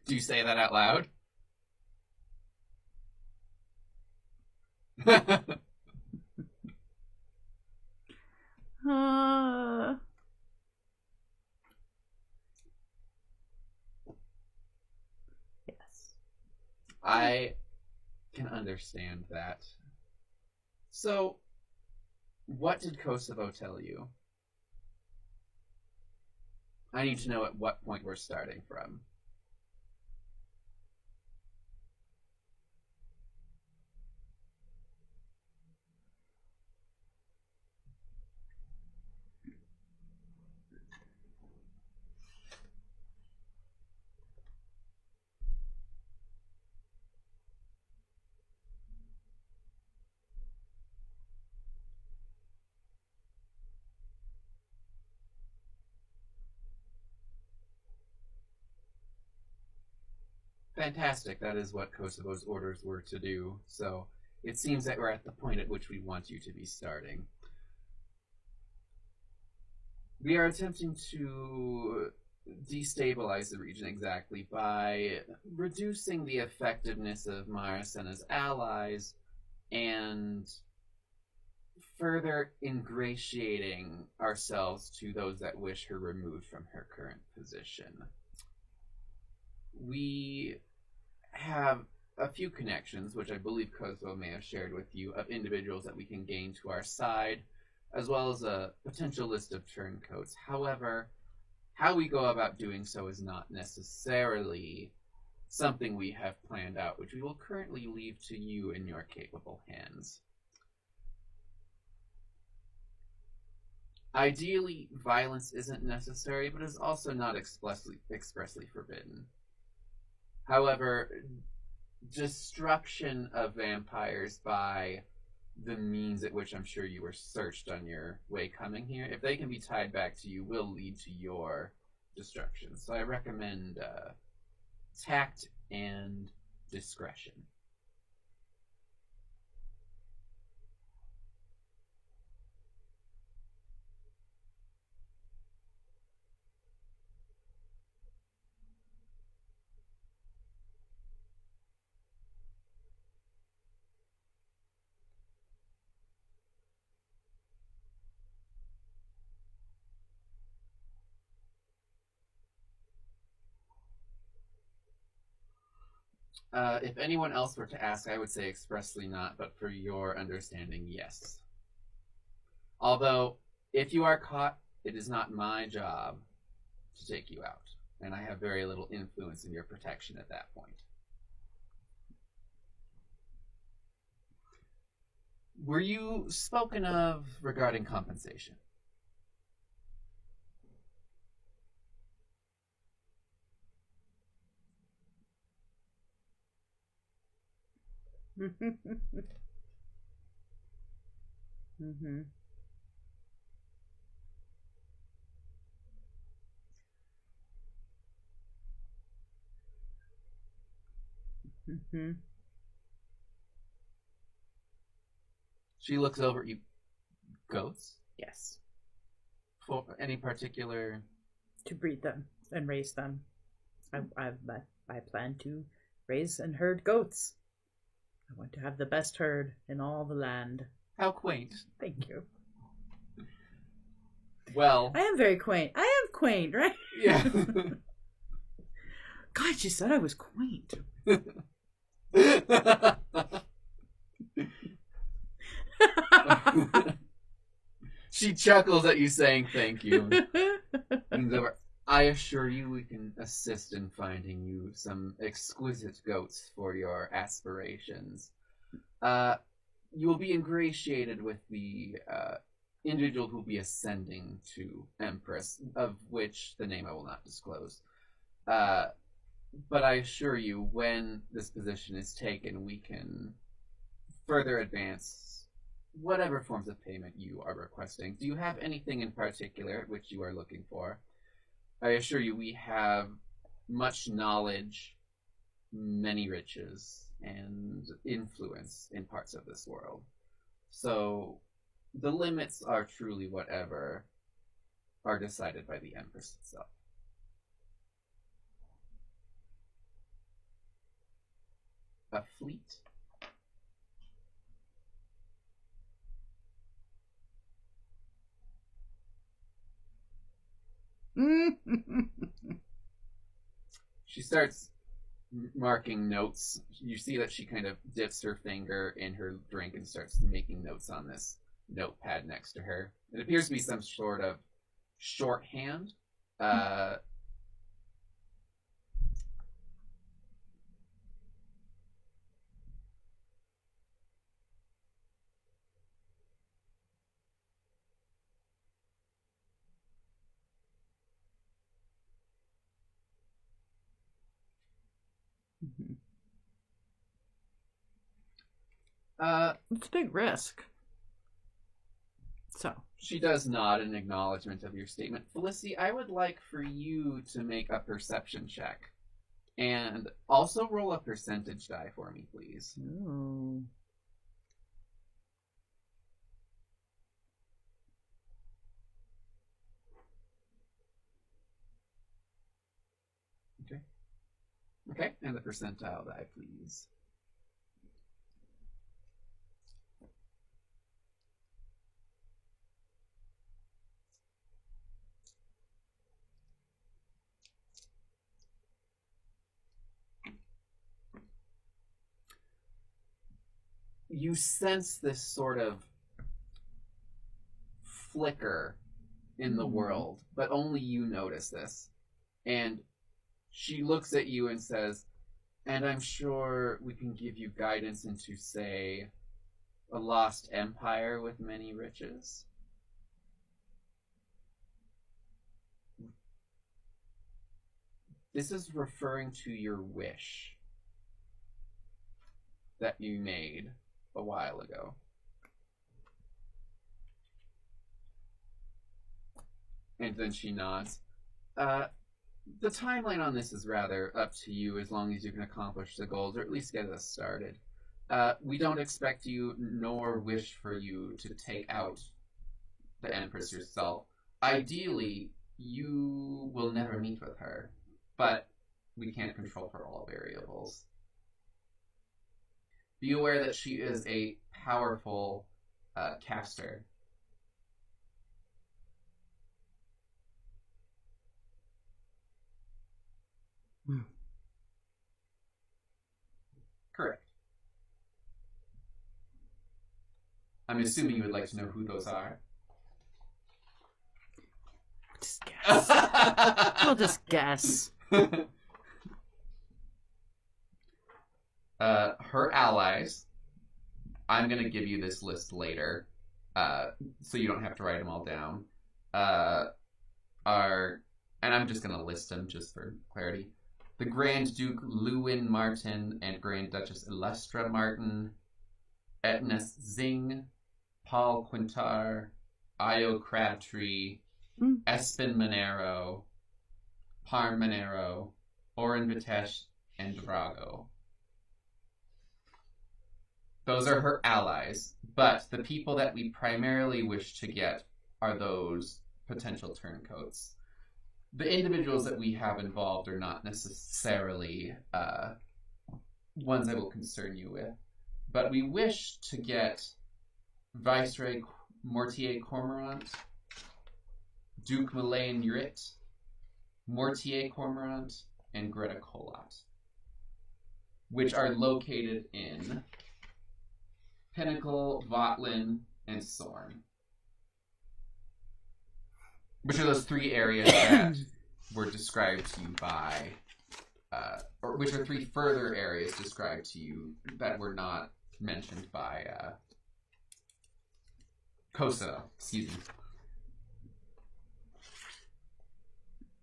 Do you say that out loud? Yes. I can understand that. So, what did Kosovo tell you? I need to know at what point we're starting from. Fantastic. That is what Kosovo's orders were to do. So it seems that we're at the point at which we want you to be starting. We are attempting to destabilize the region exactly by reducing the effectiveness of Marasena's allies and further ingratiating ourselves to those that wish her removed from her current position. We have a few connections, which I believe Kozo may have shared with you, of individuals that we can gain to our side, as well as a potential list of turncoats. However, how we go about doing so is not necessarily something we have planned out, which we will currently leave to you in your capable hands. Ideally, violence isn't necessary, but is also not expressly forbidden. However, destruction of vampires by the means at which I'm sure you were searched on your way coming here, if they can be tied back to you, will lead to your destruction. So I recommend tact and discretion. If anyone else were to ask, I would say expressly not, but for your understanding, yes. Although, if you are caught, it is not my job to take you out, and I have very little influence in your protection at that point. Were you spoken of regarding compensation? Mm-hmm. Mm-hmm. She looks over at you. Goats? Yes. For any particular... To breed them and raise them. I plan to raise and herd goats. I want to have the best herd in all the land. How quaint. Thank you. Well... I am very quaint. I am quaint, right? Yeah. God, she said I was quaint. She chuckles at you saying thank you. And I assure you we can assist in finding you some exquisite goats for your aspirations. You will be ingratiated with the individual who will be ascending to Empress, of which the name I will not disclose. But I assure you, when this position is taken, we can further advance whatever forms of payment you are requesting. Do you have anything in particular which you are looking for? I assure you, we have much knowledge, many riches, and influence in parts of this world. So the limits are truly whatever are decided by the Empress itself. A fleet? She starts marking notes. You see that she kind of dips her finger in her drink and starts making notes on this notepad next to her. It appears to be some sort of shorthand. It's a big risk. So She does nod in acknowledgement of your statement. Felicity, I would like for you to make a perception check. And also roll a percentage die for me, please. Ooh. Okay, and the percentile die, please. you sense this sort of flicker in the world, but only you notice this. And she looks at you and says, and I'm sure we can give you guidance into, say, a lost empire with many riches. This is referring to your wish that you made a while ago. And then she nods. The timeline on this is rather up to you, as long as you can accomplish the goals, or at least get us started. We don't expect you, nor wish for you, to take out the Empress yourself. Ideally, you will never meet with her, but we can't control for all variables. Be aware that she is a powerful caster. Correct. I'm assuming you would like to know who those are. Just guess. We'll just guess. Her allies, I'm going to give you this list later, so you don't have to write them all down, are, and I'm just going to list them just for clarity, the Grand Duke Lewin Martin and Grand Duchess Illustra Martin, Etnas Zing, Paul Quintar, Io Crabtree, Espen Monero, Parm Monero, Oren Vitesh, and Drago. Those are her allies, but the people that we primarily wish to get are those potential turncoats. The individuals that we have involved are not necessarily ones I will concern you with, but we wish to get Viceroy Mortier Cormorant, Duke Malayan Urit, Mortier Cormorant, and Greta Colat, which are located in Pinnacle, Votlin, and Sorn. Which are those three areas that were described to you by, or which are three further areas described to you that were not mentioned by Kosa, excuse me.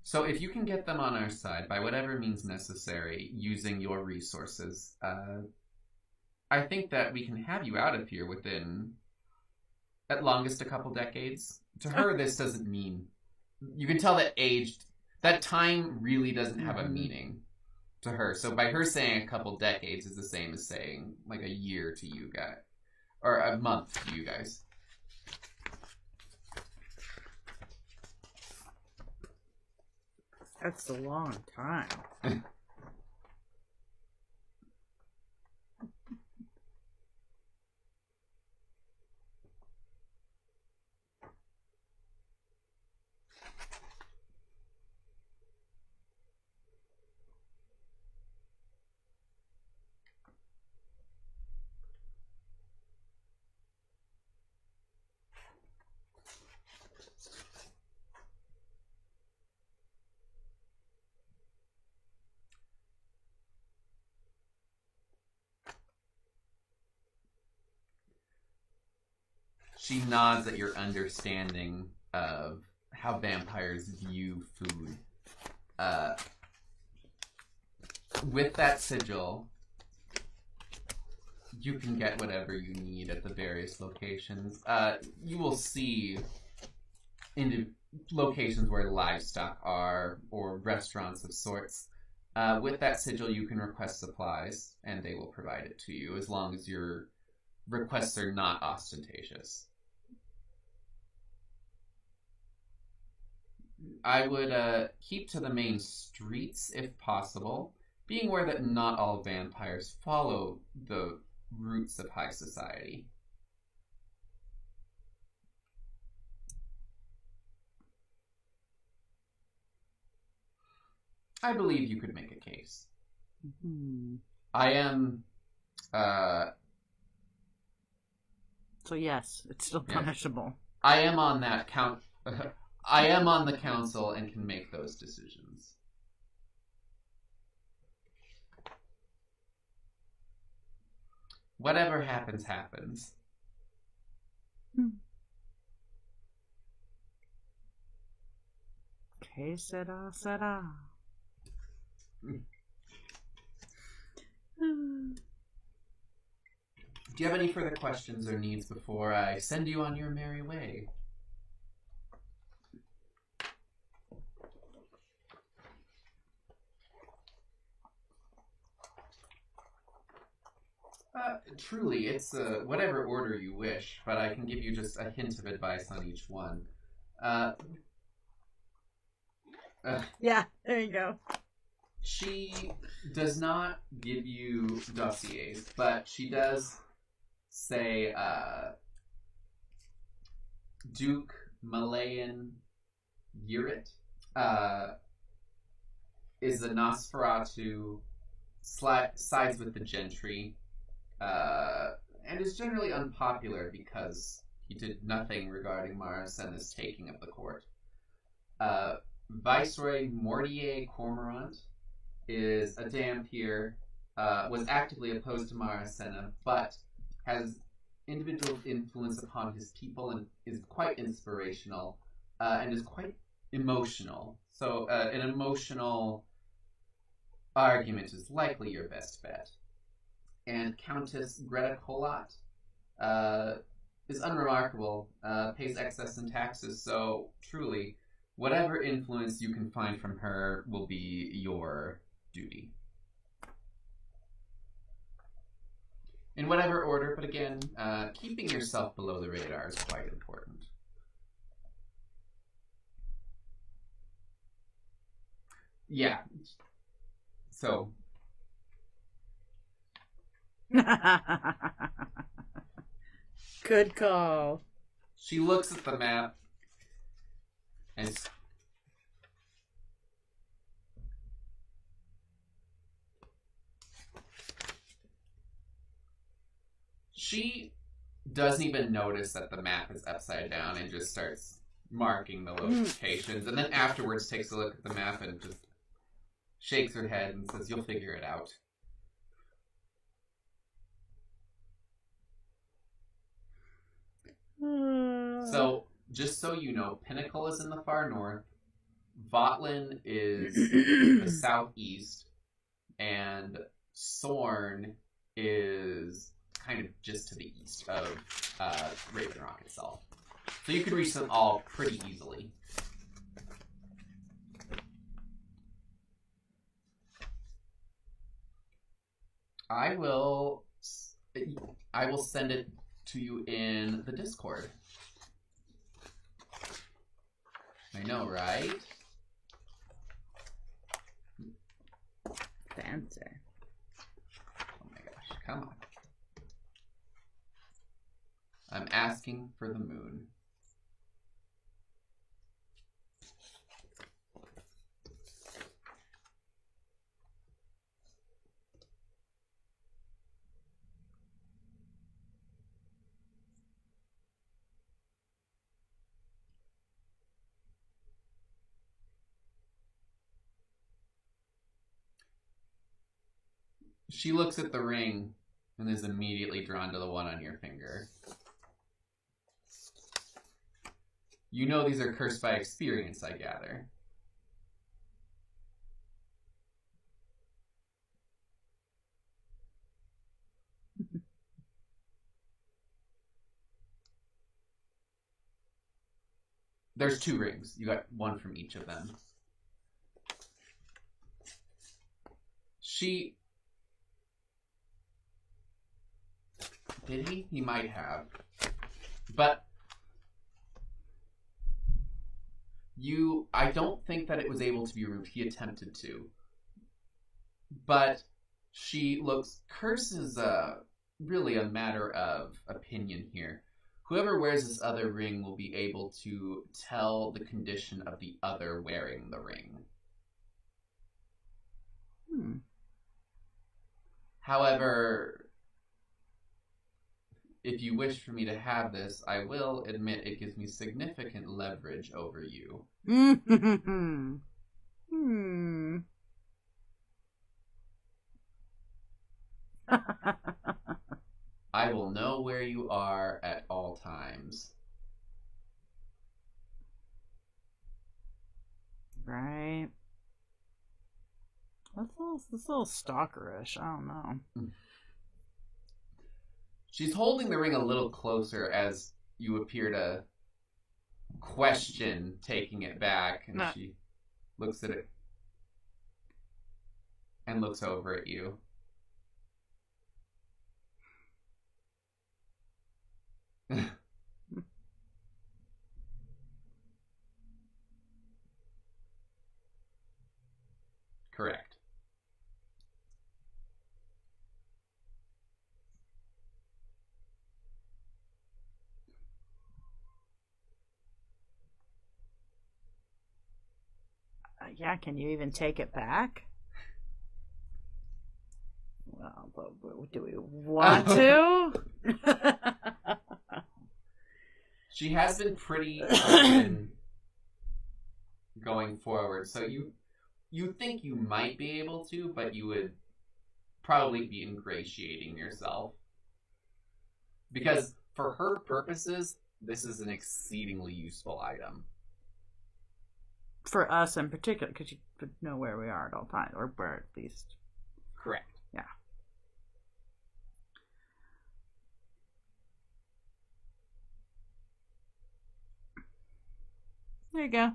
So if you can get them on our side, by whatever means necessary, using your resources, I think that we can have you out of here within, at longest, a couple decades. To her, this doesn't mean... You can tell that that time really doesn't have a meaning to her. So by her saying a couple decades is the same as saying, like, a year to you guys. Or a month to you guys. That's a long time. She nods at your understanding of how vampires view food. With that sigil, you can get whatever you need at the various locations. You will see locations where livestock are, or restaurants of sorts. With that sigil, you can request supplies, and they will provide it to you, as long as your requests are not ostentatious. I would keep to the main streets if possible, being aware that not all vampires follow the roots of high society. I believe you could make a case. I am So yes, it's still Yeah. punishable. I am on that count. I am on the council and can make those decisions. Whatever happens, happens. Que sera, sera. Do you have any further questions or needs before I send you on your merry way? Truly, it's whatever order you wish, but I can give you just a hint of advice on each one. Yeah, there you go. She does not give you dossiers, but she does say Duke Malayan Yurit is a Nosferatu, sides with the gentry, and is generally unpopular because he did nothing regarding Marasenna's taking of the court. Viceroy Mortier Cormorant is a Dampier, was actively opposed to Marasenna, but has individual influence upon his people and is quite inspirational, and is quite emotional. So an emotional argument is likely your best bet. And Countess Greta Kolat is unremarkable, pays excess in taxes, so truly, whatever influence you can find from her will be your duty. In whatever order, but again, keeping yourself below the radar is quite important. Yeah. So. Good call. She looks at the map and she doesn't even notice that the map is upside down and just starts marking the locations, and then afterwards takes a look at the map and just shakes her head and says, "You'll figure it out." So, just so you know, Pinnacle is in the far north, Votlin is the southeast, and Sorn is kind of just to the east of Raven Rock itself. So you can reach them all pretty easily. I will send it to you in the Discord. I know, right? Fancy. Oh my gosh, come on. I'm asking for the moon. She looks at the ring and is immediately drawn to the one on your finger. You know these are cursed by experience, I gather. There's 2 rings. You got 1 from each of them. She... Did he? He might have. But... I don't think that it was able to be removed. He attempted to. But she looks... Curse is really a matter of opinion here. Whoever wears this other ring will be able to tell the condition of the other wearing the ring. However, if you wish for me to have this, I will admit it gives me significant leverage over you. I will know where you are at all times. Right. That's a little stalkerish. I don't know. She's holding the ring a little closer as you appear to question taking it back, and she looks at it and looks over at you. Correct. Yeah, can you even take it back? Well, but do we want to? She has been pretty open going forward, so you think you might be able to, but you would probably be ingratiating yourself. Because for her purposes, this is an exceedingly useful item. For us in particular, because you could know where we are at all times, or where at least. Correct. Yeah. There you go.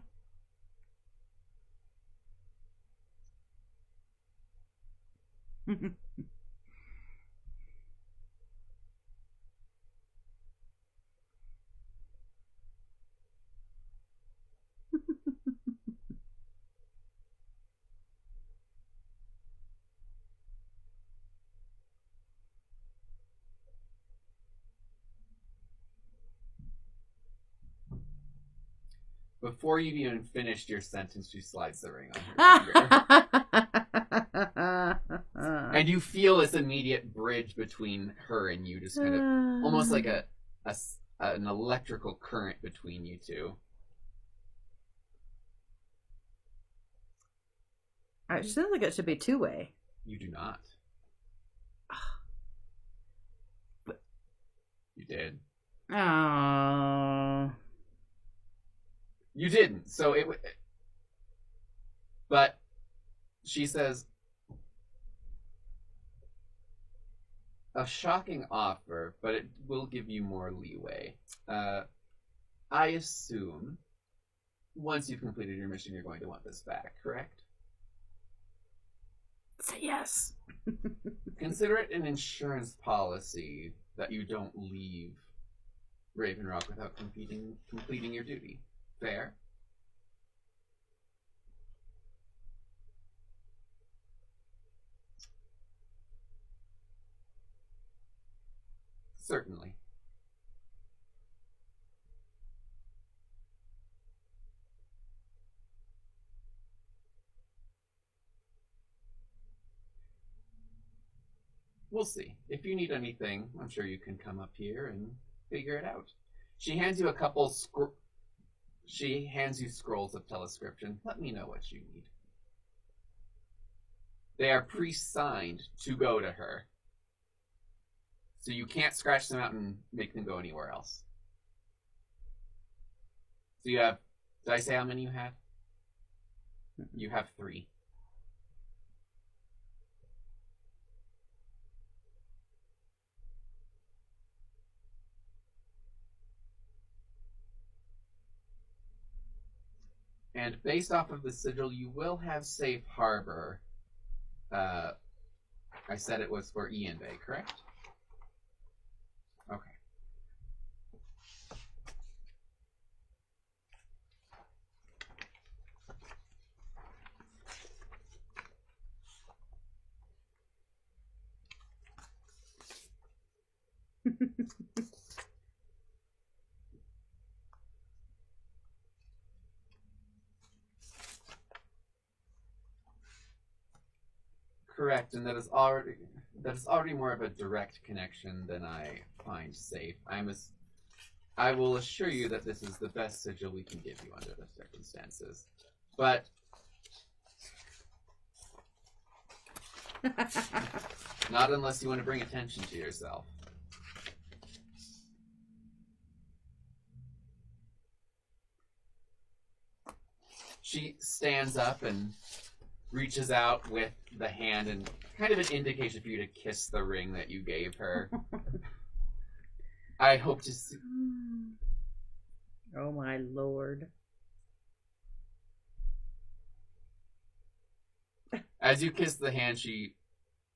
Before you've even finished your sentence, she slides the ring on her finger. And you feel this immediate bridge between her and you, just kind of almost like an electrical current between you two. It sounds like it should be two-way. You do not. But you did. Oh. You didn't. So it. But she says, a shocking offer, but it will give you more leeway. I assume once you've completed your mission, you're going to want this back, correct? Say yes. Consider it an insurance policy that you don't leave Raven Rock without completing your duty. Fair? Certainly. We'll see. If you need anything, I'm sure you can come up here and figure it out. She hands you a couple She hands you scrolls of telescription. Let me know what you need. They are pre-signed to go to her. So you can't scratch them out and make them go anywhere else. So you have... Did I say how many you have? You have 3. And based off of the sigil, you will have safe harbor. I said it was for Ian Bay, correct? Okay. Correct, and that is already more of a direct connection than I find safe. I will assure you that this is the best sigil we can give you under the circumstances. But not unless you want to bring attention to yourself. She stands up and reaches out with the hand and kind of an indication for you to kiss the ring that you gave her. I hope to see... Oh my lord. As you kiss the hand, she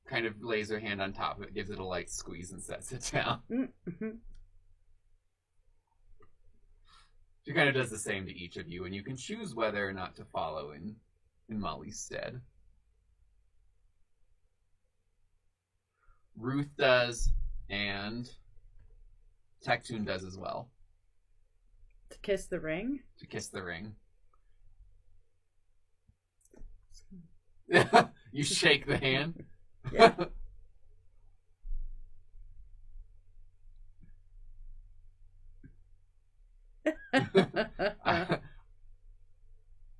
kind of lays her hand on top of it, gives it a light squeeze, and sets it down. She kind of does the same to each of you, and you can choose whether or not to follow in Molly's stead. Ruth does, and Tectoon does as well. To kiss the ring? To kiss the ring. You shake the hand? Yeah.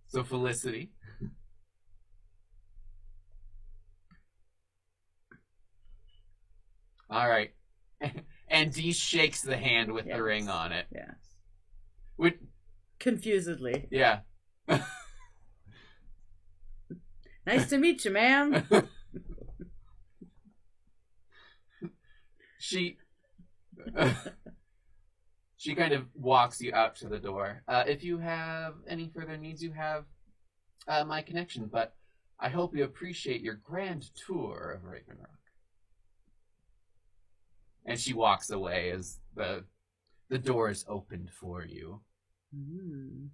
So Felicity. All right. And Dee shakes the hand with the ring on it. Yes. Which, confusedly. yeah. Nice to meet you, ma'am. She kind of walks you out to the door. If you have any further needs, you have my connection, but I hope you appreciate your grand tour of Raven Rock. And she walks away as the door is opened for you. Mm.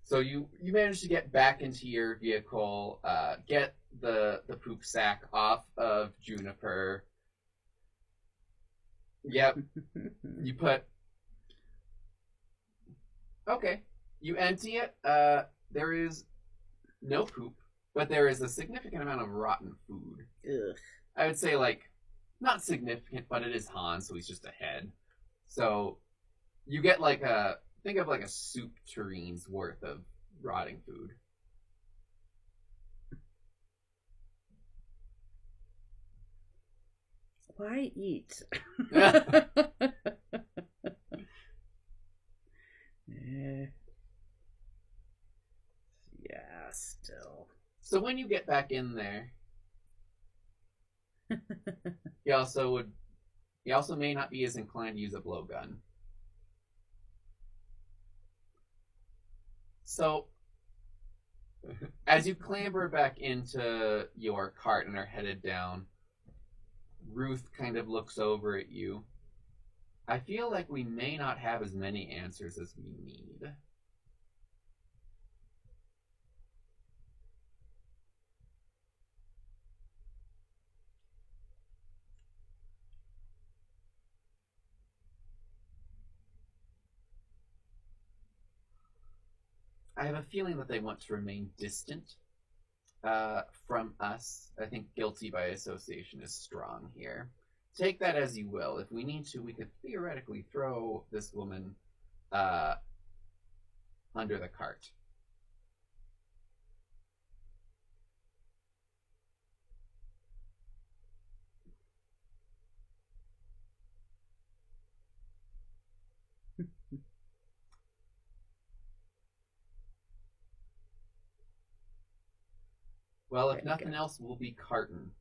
So you manage to get back into your vehicle, get the poop sack off of Juniper. Yep. You put... Okay. You empty it. There is no poop, but there is a significant amount of rotten food. Ugh. I would say, like, not significant, but it is Han, so he's just ahead. So you get like think of like a soup turene's worth of rotting food. Why eat? Yeah, still. So when you get back in there, he also may not be as inclined to use a blowgun. So as you clamber back into your cart and are headed down, Ruth kind of looks over at you. I feel like we may not have as many answers as we need. I have a feeling that they want to remain distant from us. I think guilty by association is strong here. Take that as you will. If we need to, we could theoretically throw this woman under the cart. Well, if nothing else, we'll be carting.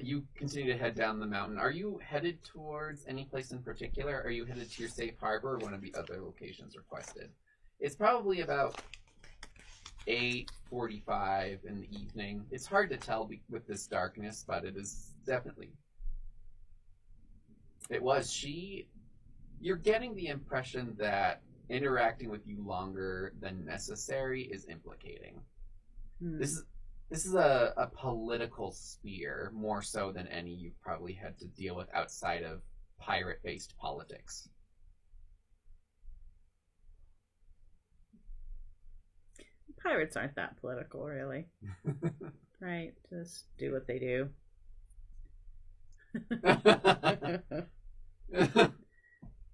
You continue to head down the mountain. Are you headed towards any place in particular? Are you headed to your safe harbor or one of the other locations requested? It's probably about 8:45 in the evening. It's hard to tell with this darkness, but it is definitely... It was. You're getting the impression that interacting with you longer than necessary is implicating. This is a political sphere, more so than any you've probably had to deal with outside of pirate-based politics. Pirates aren't that political, really. Right? Just do what they do.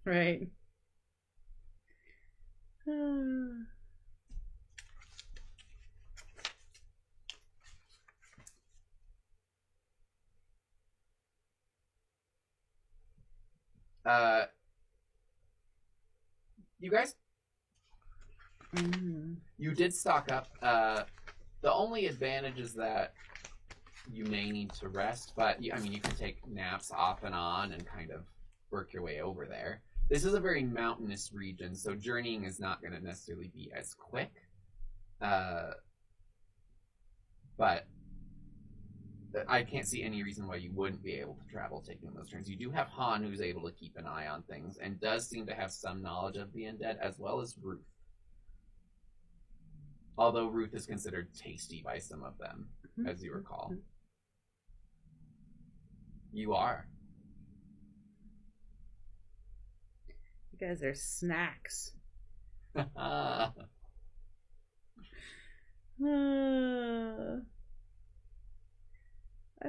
Right. You guys, you did stock up. The only advantage is that you may need to rest, but I mean, you can take naps off and on and kind of work your way over there. This is a very mountainous region, so journeying is not going to necessarily be as quick. But I can't see any reason why you wouldn't be able to travel taking those turns. You do have Han, who's able to keep an eye on things, and does seem to have some knowledge of the undead, as well as Ruth. Although Ruth is considered tasty by some of them, as you recall. You are. You guys are snacks. I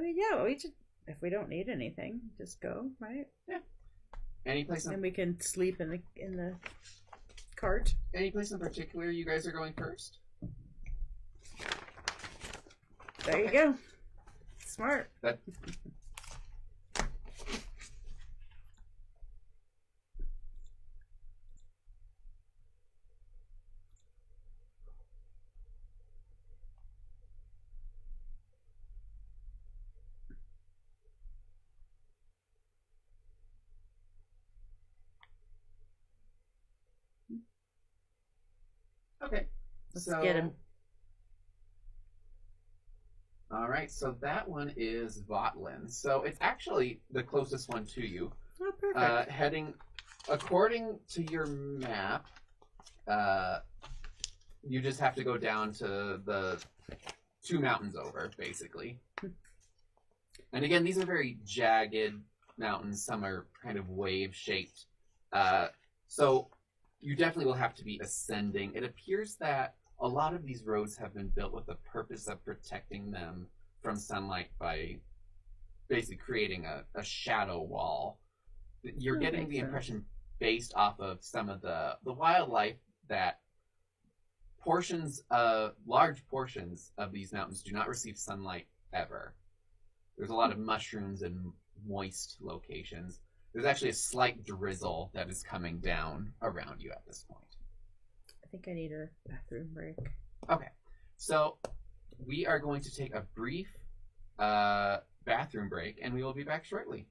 mean, yeah, we just, if we don't need anything, just go, right? Yeah. Any place and we can sleep in the cart. Any place in particular you guys are going first? There you go. Smart. Okay. Let's get him. All right, so that one is Votlin. So it's actually the closest one to you. Oh, perfect. Heading, according to your map, you just have to go down to the 2 mountains over, basically. And again, these are very jagged mountains. Some are kind of wave-shaped. So you definitely will have to be ascending. It appears that a lot of these roads have been built with the purpose of protecting them from sunlight by basically creating a shadow wall. You're getting the impression, based off of some of the wildlife, that large portions of these mountains do not receive sunlight ever. There's a lot of mushrooms and moist locations. There's actually a slight drizzle that is coming down around you at this point. I think I need a bathroom break. Okay, so we are going to take a brief bathroom break, and we will be back shortly.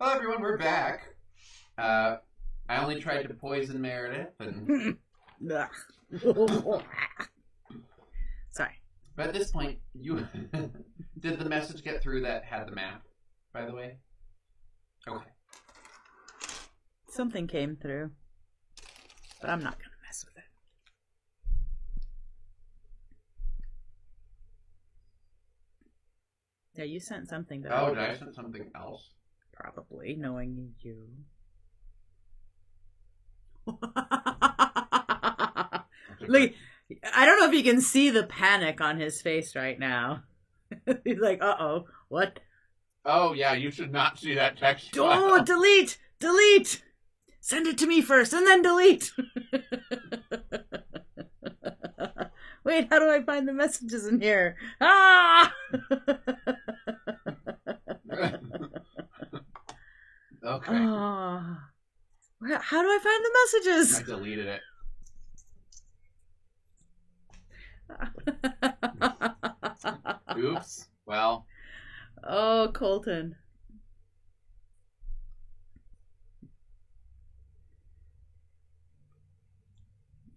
Hello, everyone. We're back. I only tried to poison Meredith, and Sorry. but at this point, you did the message get through that had the map? By the way, okay. Something came through, but I'm not gonna mess with it. Yeah, you sent something to Oh, did I send something else? Probably, knowing you. Look, I don't know if you can see the panic on his face right now. He's like, uh-oh, what? Oh, yeah, you should not see that text. Oh, delete! Delete! Send it to me first, and then delete! Wait, how do I find the messages in here? Ah! Okay. Oh. How do I find the messages? I deleted it. Oops. Well. Oh, Colton.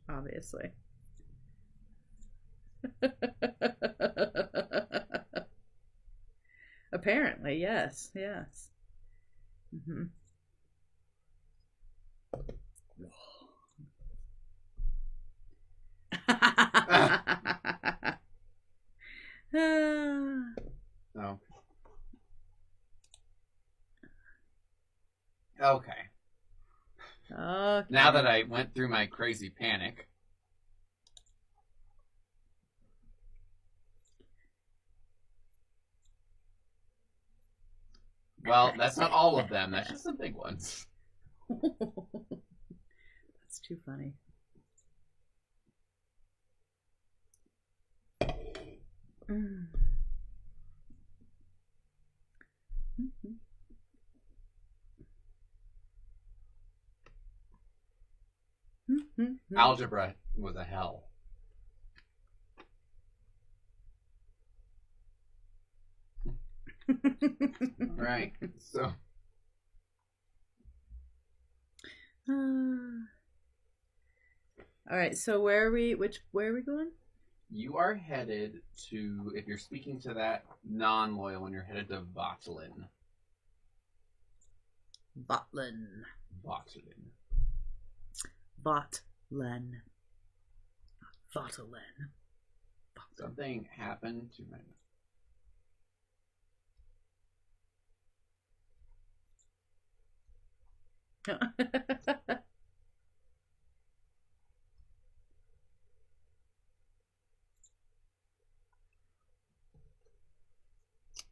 Obviously. Apparently, yes, yes. Mm-hmm. Oh. Okay. Okay. Now that I went through my crazy panic. Well, that's not all of them. That's just the big ones. That's too funny. Mm. Algebra was a hell. Right. So. All right. So where are we? Where are we going? You are headed to, if you're speaking to that non-loyal one, you're headed to Votlin. Votlin. Votlin. Votlin. Votlin. Something happened to my...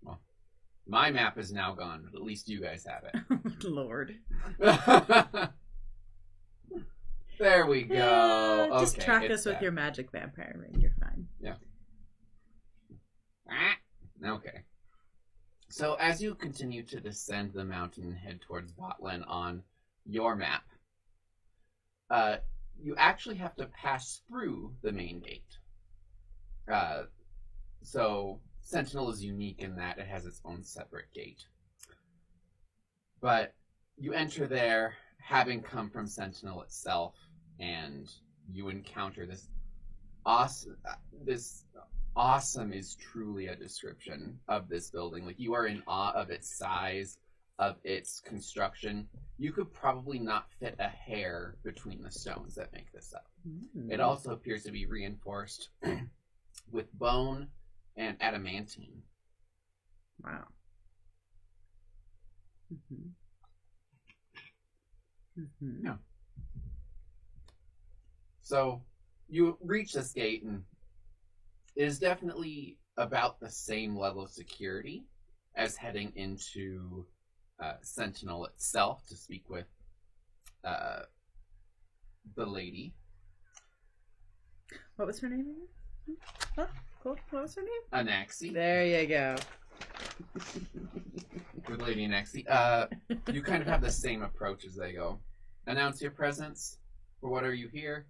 Well, my map is now gone, but at least you guys have it. Lord. There we go. Yeah, just okay, track us with back. your magic vampire ring. You're fine. Yeah. Okay. So as you continue to descend the mountain and head towards Votlin on your map, you actually have to pass through the main gate. So Sentinel is unique in that it has its own separate gate. But you enter there having come from Sentinel itself, and you encounter this awesome... awesome is truly a description of this building. Like, you are in awe of its size, of its construction. You could probably not fit a hair between the stones that make this up. Mm. It also appears to be reinforced with bone and adamantine. Wow. Mm-hmm. Mm-hmm. Yeah. So you reach this gate, and it is definitely about the same level of security as heading into Sentinel itself to speak with the lady. What was her name again? Huh? What was her name? Anaxi. There you go. With Lady Anaxi. You kind of have the same approach as they go. Announce your presence. For what are you here?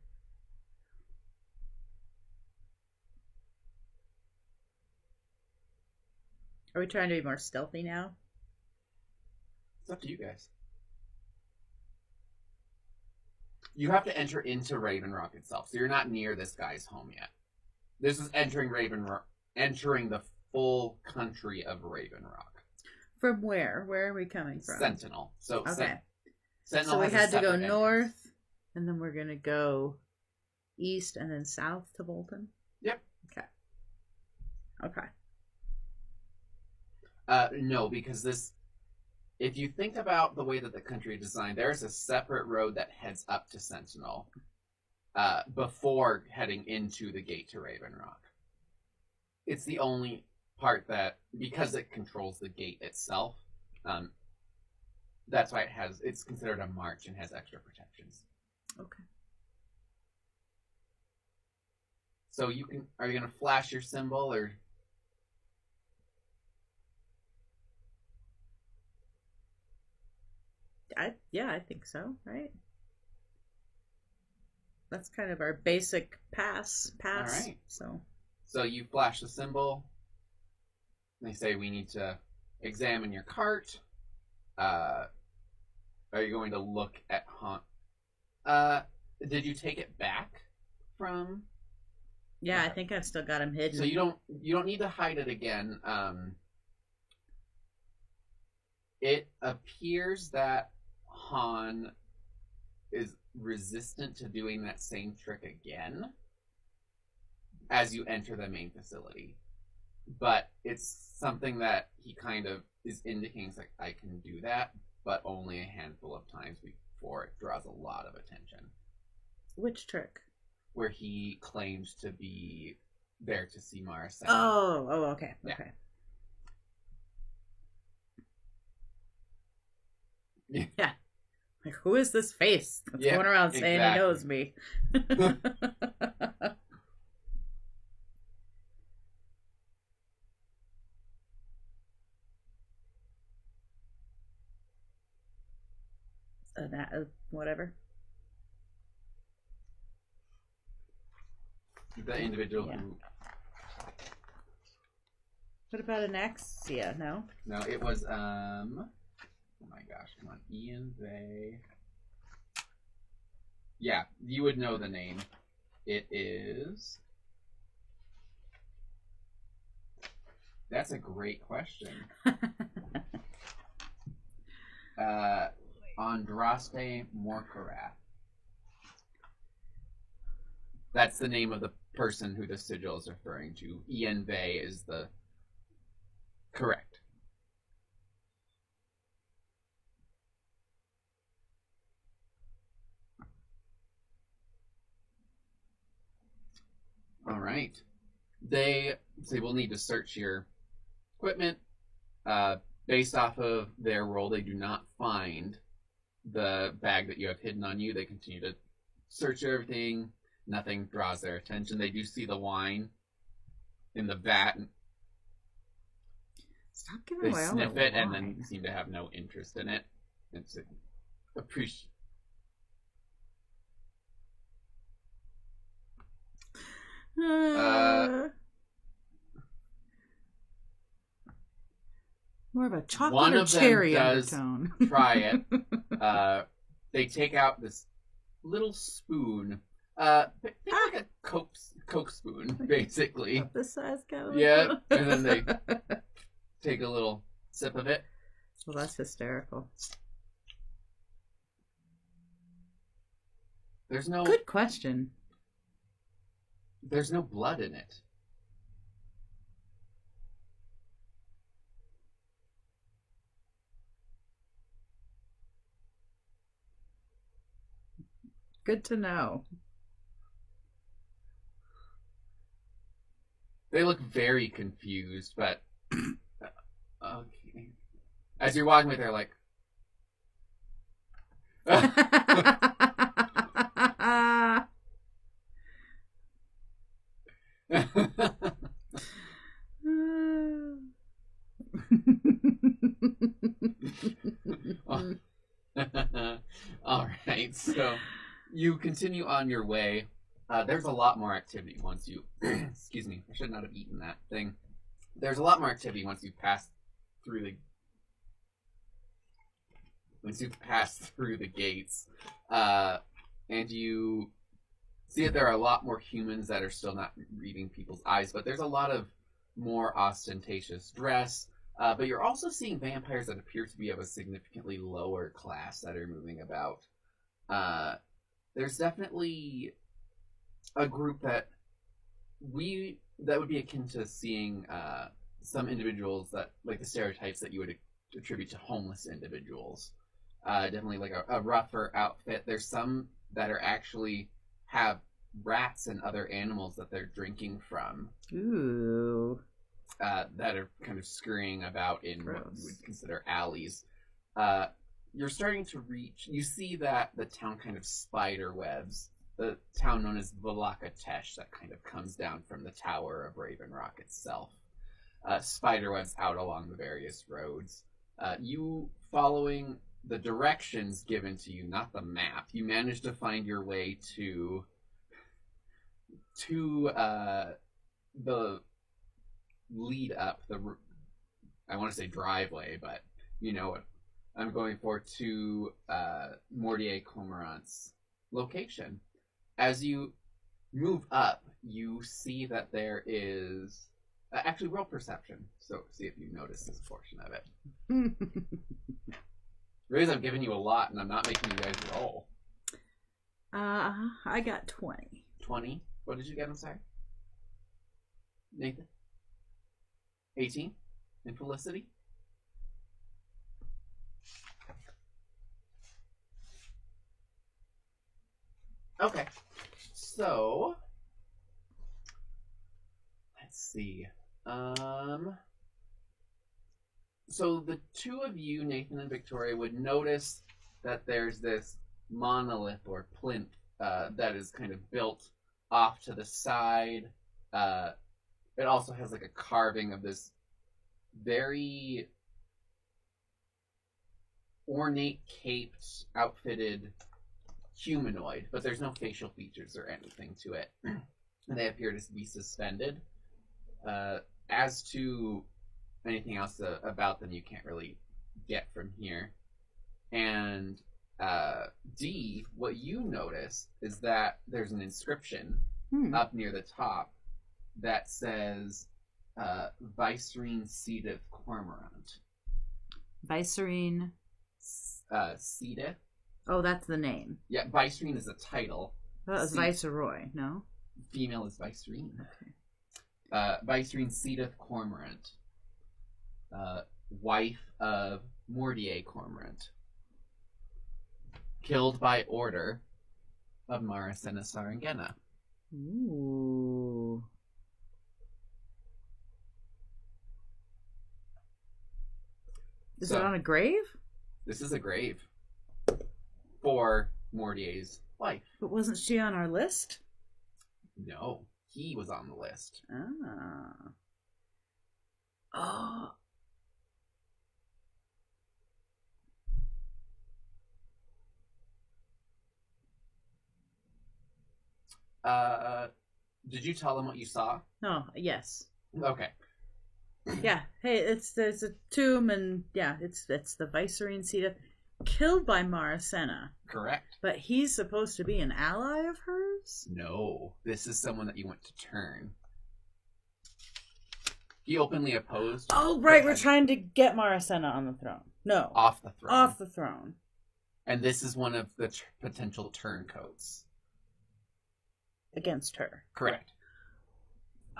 Are we trying to be more stealthy now? It's up to you guys. You have to enter into Raven Rock itself, so you're not near this guy's home yet. This is entering entering the full country of Raven Rock. From where? Where are we coming from? Sentinel. So okay. Sentinel. So we had to go entrance. north, and then we're gonna go east and then south to Bolton. Yep. Okay. No, because this. If you think about the way that the country is designed, there's a separate road that heads up to Sentinel before heading into the gate to Raven Rock. It's the only part that, because it controls the gate itself, that's why it's considered a march and has extra protections. Okay. So are you going to flash your symbol or? I think so, right? That's kind of our basic pass. All right. So you flash the symbol. They say we need to examine your cart. Are you going to look at did you take it back from? Yeah, I think I've still got him hidden. So you don't need to hide it again. It appears that Han is resistant to doing that same trick again as you enter the main facility. But it's something that he kind of is indicating, like, I can do that, but only a handful of times before it draws a lot of attention. Which trick? Where he claims to be there to see Mara. Oh, okay. Yeah. Okay. Yeah. Like, who is this face that's going around saying he knows me? Whatever. The individual who... What about an X? Yeah, no? No, it was, oh my gosh, come on. Ian Vey. Yeah, you would know the name. It is... That's a great question. Andraste Morkarath. That's the name of the person who the sigil is referring to. Ian Vey is the correct. All right. They say we'll need to search your equipment. Based off of their roll, they do not find the bag that you have hidden on you. They continue to search everything. Nothing draws their attention. They do see the wine in the vat. Stop giving away all They sniff the it wine. and then seem to have no interest in it. It's appreciate. More of a chocolate One or of them cherry does undertone. try it. They take out this little spoon. Think like a Coke spoon, basically. This size kind of. Yeah, and then they take a little sip of it. Well, that's hysterical. There's no Good question. There's no blood in it. Good to know. They look very confused, but okay. As you're walking with, they're like, all right. So you continue on your way. There's a lot more activity once you... Excuse me. I should not have eaten that thing. There's a lot more activity once you pass through once you pass through the gates, and you see that there are a lot more humans that are still not reading people's eyes, but there's a lot of more ostentatious dress. But you're also seeing vampires that appear to be of a significantly lower class that are moving about. There's definitely a group that would be akin to seeing some individuals that, like the stereotypes that you would attribute to homeless individuals. Definitely like a rougher outfit. There's some that are actually have rats and other animals that they're drinking from. Ooh. That are kind of scurrying about in Gross. what you would consider alleys. You're starting to reach... You see that the town kind of spider webs. The town known as Valakatesh that kind of comes down from the tower of Raven Rock itself. Spider webs out along the various roads. You, following the directions given to you, not the map, you manage to find your way to the lead up, I want to say driveway, but you know what I'm going for, to Mortier Cormorant's location. As you move up, you see that there is... actually, roll perception. So, see if you notice this portion of it. Realize I'm giving you a lot, and I'm not making you guys roll. I got 20. 20? What did you get? I'm sorry. Nathan? 18? And Felicity? Okay. So... let's see. So the two of you, Nathan and Victoria, would notice that there's this monolith or plinth that is kind of built off to the side. It also has like a carving of this very ornate, caped, outfitted humanoid, but there's no facial features or anything to it. And they appear to be suspended. As to anything else about them, you can't really get from here. And D, what you notice is that there's an inscription up near the top that says Vicerine Seedith Cormorant. Vicerine? Seedith? Oh, that's the name. Yeah, Vicerine is a title. That was Viceroy, no? Female is Vicerine. Okay. Vicerine Seedith Cormorant. Wife of Mortier Cormorant. Killed by order of Maricena Sarangena. Ooh. Is it on a grave? This is a grave for Mortier's wife. But wasn't she on our list? No, he was on the list. Ah. Oh. Did you tell them what you saw? No, yes. Okay. Yeah. Hey, there's a tomb, and yeah, it's the Vicerine Seedith, killed by Maricena. Correct. But he's supposed to be an ally of hers? No, this is someone that you want to turn. He openly opposed. Oh, right, we're trying to get Maricena on the throne. No. Off the throne. Off the throne. And this is one of the potential turncoats. Against her. Correct.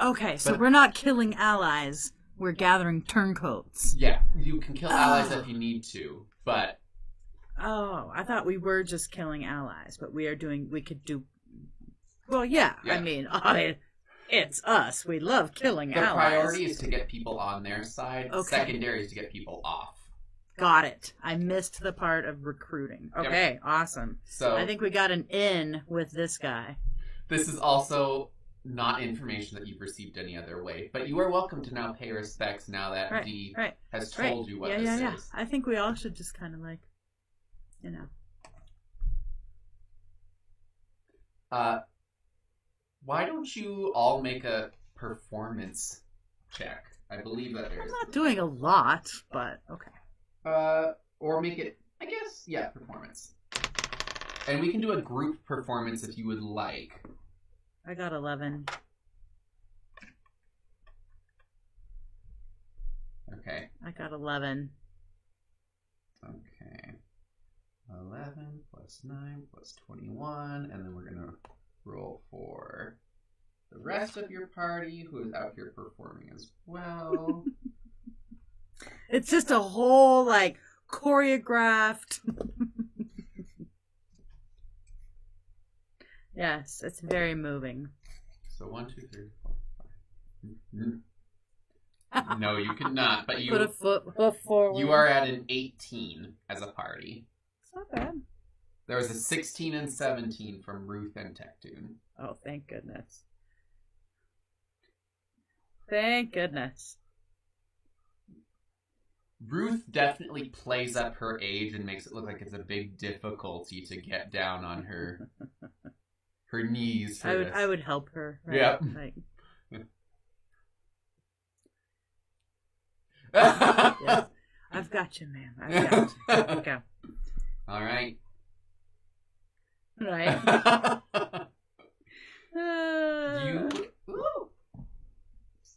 Okay, so we're not killing allies. We're gathering turncoats. Yeah, you can kill allies if you need to, but... Oh, I thought we were just killing allies, but we could do... Well, yeah. I mean, it's us. We love killing allies. The priority is to get people on their side. Okay. Secondary is to get people off. Got it. I missed the part of recruiting. Okay, yep. Awesome. So I think we got an in with this guy. This is also not information that you've received any other way, but you are welcome to now pay respects now that Dee has told you what this is. I think we all should just kind of like, you know. Why don't you all make a performance check? I believe that there is. I'm not doing a lot, but okay. Or make it I guess, yeah, performance. And we can do a group performance if you would like. I got 11. Okay. I got 11. Okay. 11 plus 9 plus 21, and then we're going to roll for the rest of your party who is out here performing as well. It's just a whole, like, choreographed. Yes, it's very moving. So 1, 2, 3, 4, 5. No, you cannot, but you Put a foot forward. you are at an 18 as a party. It's not bad. There was a 16 and 17 from Ruth and Tectoon. Oh, thank goodness. Thank goodness. Ruth definitely plays up her age and makes it look like it's a big difficulty to get down on her knees for this. I would help her. Right? Yeah. Like, Yeah. yes. I've got you, ma'am. I've got you. Okay. All right. Right.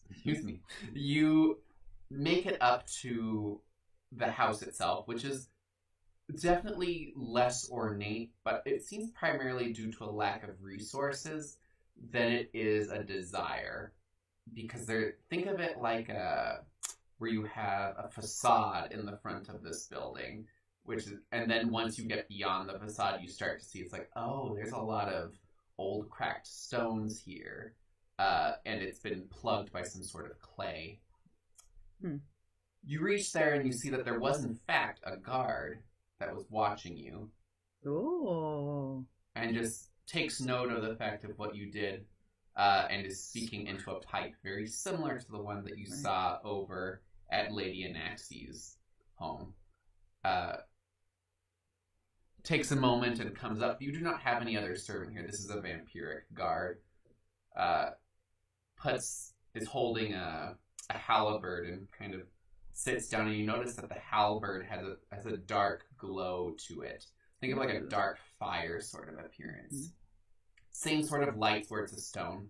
Excuse me. You make it up to the house itself, which is definitely less ornate, but it seems primarily due to a lack of resources than it is a desire. Because think of it like where you have a facade in the front of this building, and then once you get beyond the facade, you start to see it's like, oh, there's a lot of old cracked stones here, and it's been plugged by some sort of clay. You reach there and you see that there was in fact a guard that was watching you. Ooh. And just takes note of the fact of what you did, and is speaking into a pipe very similar to the one that you saw over at Lady Anaxi's home. Takes a moment and comes up. You do not have any other servant here. This is a vampiric guard. Is holding a halberd and kind of sits down, and you notice that the halberd has a dark glow to it. Think of like a dark fire sort of appearance. Same sort of lights where it's a stone.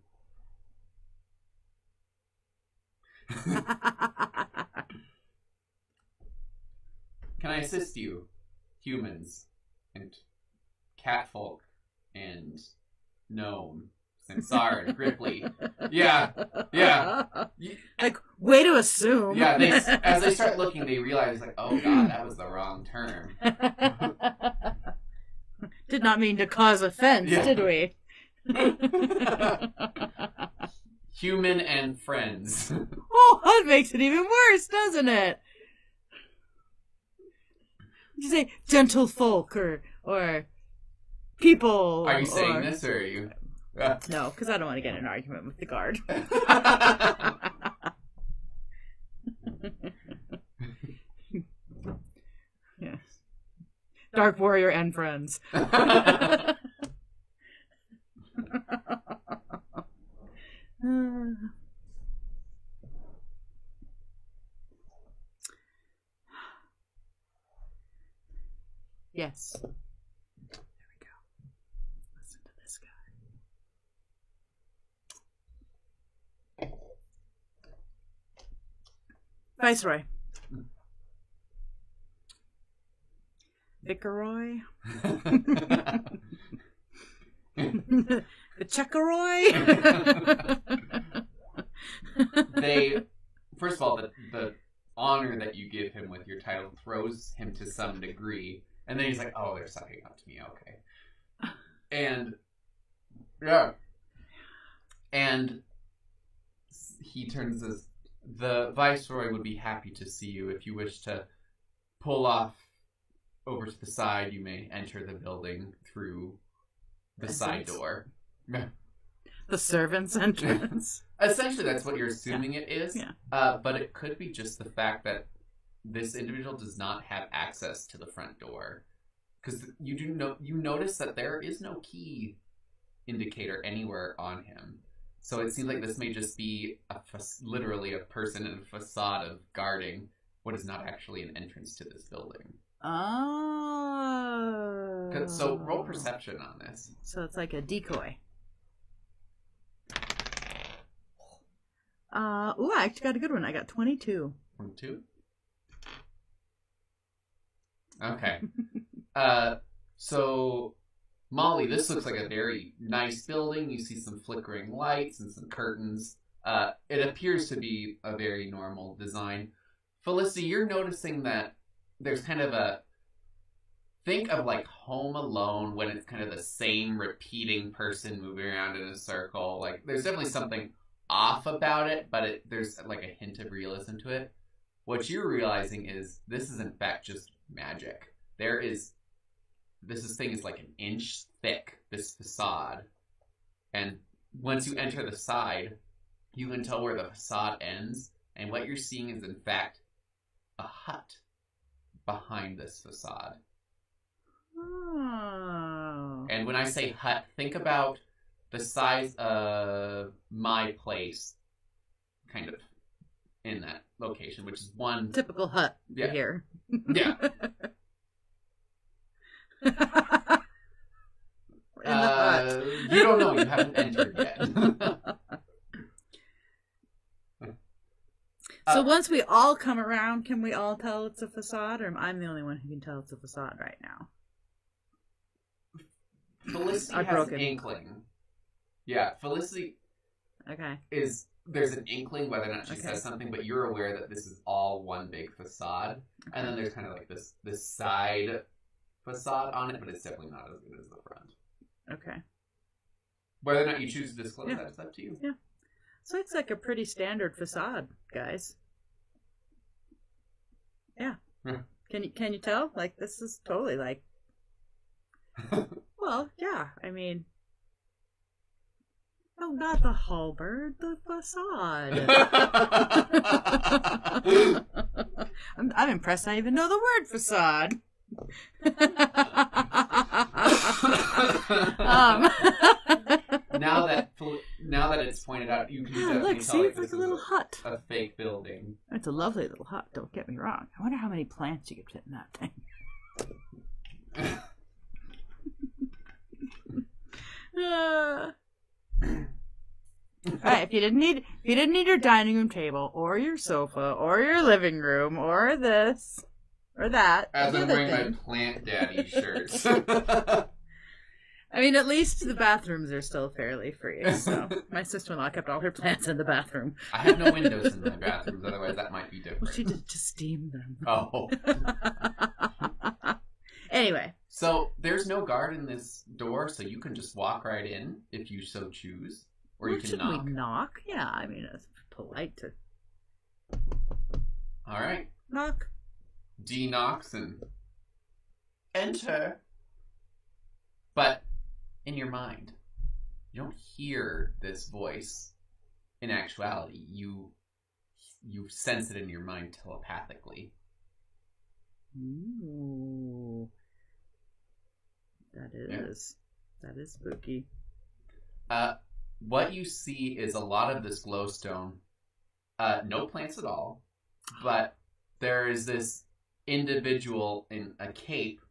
Can I assist you, humans and catfolk and gnome, Sansar, Ripley? Yeah. Like, way to assume. Yeah, as they start looking, they realize, like, oh god, that was the wrong term. Did not mean to cause offense, did we? Human and friends. Oh, that makes it even worse, doesn't it? You say gentle folk or people. Are you saying this, or are you? No, because I don't want to get in an argument with the guard. Yes. Dark warrior and friends. Yes. There we go. Listen to this guy. Viceroy. Viceroy. The Checkeroy. First of all, the honor that you give him with your title throws him to some degree, and then he's like, "Oh, they're sucking up to me, okay." And he turns and says, "The Viceroy would be happy to see you. If you wish to pull off over to the side, you may enter the building through the side door." The servant's entrance. Essentially, that's what you're assuming it is. Yeah. But it could be just the fact that this individual does not have access to the front door. Because you notice that there is no key indicator anywhere on him. So it seems like this may just be literally a person in a facade of guarding what is not actually an entrance to this building. Oh. So roll perception on this. So it's like a decoy. I actually got a good one. I got 22. 22? Okay. So, Molly, this looks like a very nice building. You see some flickering lights and some curtains. It appears to be a very normal design. Felicity, you're noticing that there's kind of a... Think of like Home Alone when it's kind of the same repeating person moving around in a circle. Like, there's definitely something off about it, but there's like a hint of realism to it. What you're realizing is this is in fact just magic. This thing is like an inch thick, this facade. And once you enter the side, you can tell where the facade ends. And what you're seeing is in fact a hut behind this facade. Oh. And when I say hut, think about the size of my place, kind of, in that location, which is one... Typical hut here. Yeah. In the hut. You don't know. You haven't entered yet. So once we all come around, can we all tell it's a facade? Or I'm the only one who can tell it's a facade right now? Felicity has an inkling. Yeah, Felicity there's an inkling whether or not she says something, but you're aware that this is all one big facade. Okay. And then there's kind of like this side facade on it, but it's definitely not as good as the front. Okay. Whether or not you choose to disclose that is up to you. Yeah. So it's like a pretty standard facade, guys. Yeah. Can you tell? Like, this is totally like... Well, yeah, I mean... No, not the halberd, the facade. I'm impressed I even know the word facade. Now that it's pointed out, you can definitely tell it's like a little hut. A fake building. It's a lovely little hut, don't get me wrong. I wonder how many plants you could fit in that thing. Alright, if you didn't need your dining room table or your sofa or your living room or this or that. As I'm wearing my Plant Daddy shirt. I mean, at least the bathrooms are still fairly free. So my sister-in-law kept all her plants in the bathroom. I have no windows in my bathrooms, otherwise that might be different. Well, she did to steam them. Oh. Anyway. So there's no guard in this door, so you can just walk right in if you so choose. Or you can knock. We knock? Yeah, I mean, it's polite to... Alright. Knock. D knocks and... Enter. But in your mind, you don't hear this voice. In actuality, you sense it in your mind telepathically. Ooh. That is spooky. What you see is a lot of this glowstone. No plants at all, but there is this individual in a cape,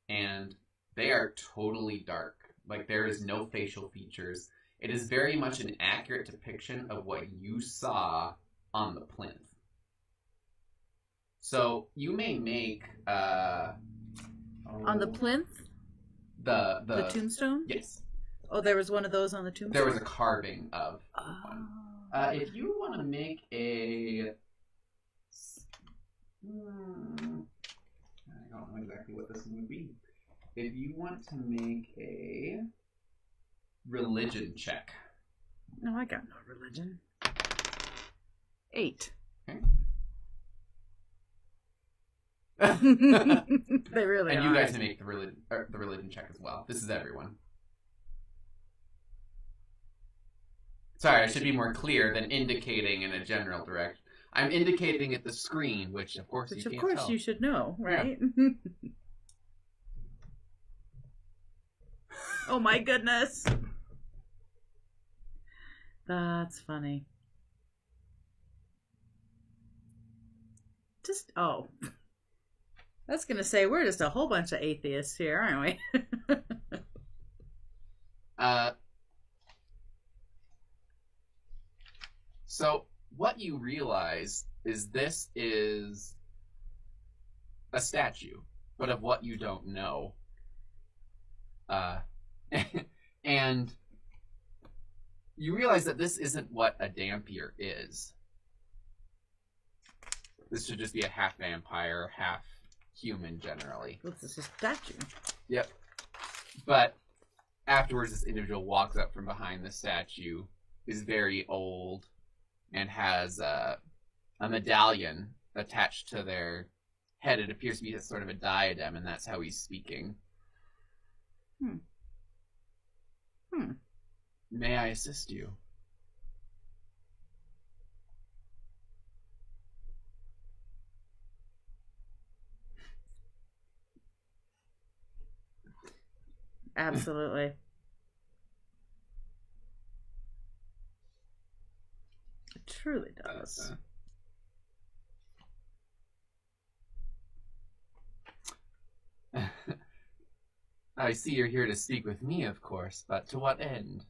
and they are totally dark. Like, there is no facial features. It is very much an accurate depiction of what you saw on the plinth. So you may make on the plinth? The tombstone? Yes. Oh, there was one of those on the tombstone? There was a carving of one. If you want to make a... I don't know exactly what this would be. If you want to make a religion check. No, I got no religion. 8. Okay. They really and are. you guys can make the religion check as well. This is everyone. Sorry, I should be more clear than indicating in a general direction. I'm indicating at the screen, which of course you can't tell. You should know, right? Yeah. Oh my goodness. That's funny. I was gonna say, we're just a whole bunch of atheists here, aren't we? So what you realize is this is a statue, but of what you don't know. And you realize that this isn't what a Dampier is. This should just be a half vampire, half human, generally. What's this, a statue? Yep. But afterwards, this individual walks up from behind the statue, is very old, and has a medallion attached to their head. It appears to be sort of a diadem, and that's how he's speaking. May I assist you? Absolutely. It truly does. I see you're here to speak with me, of course, but to what end?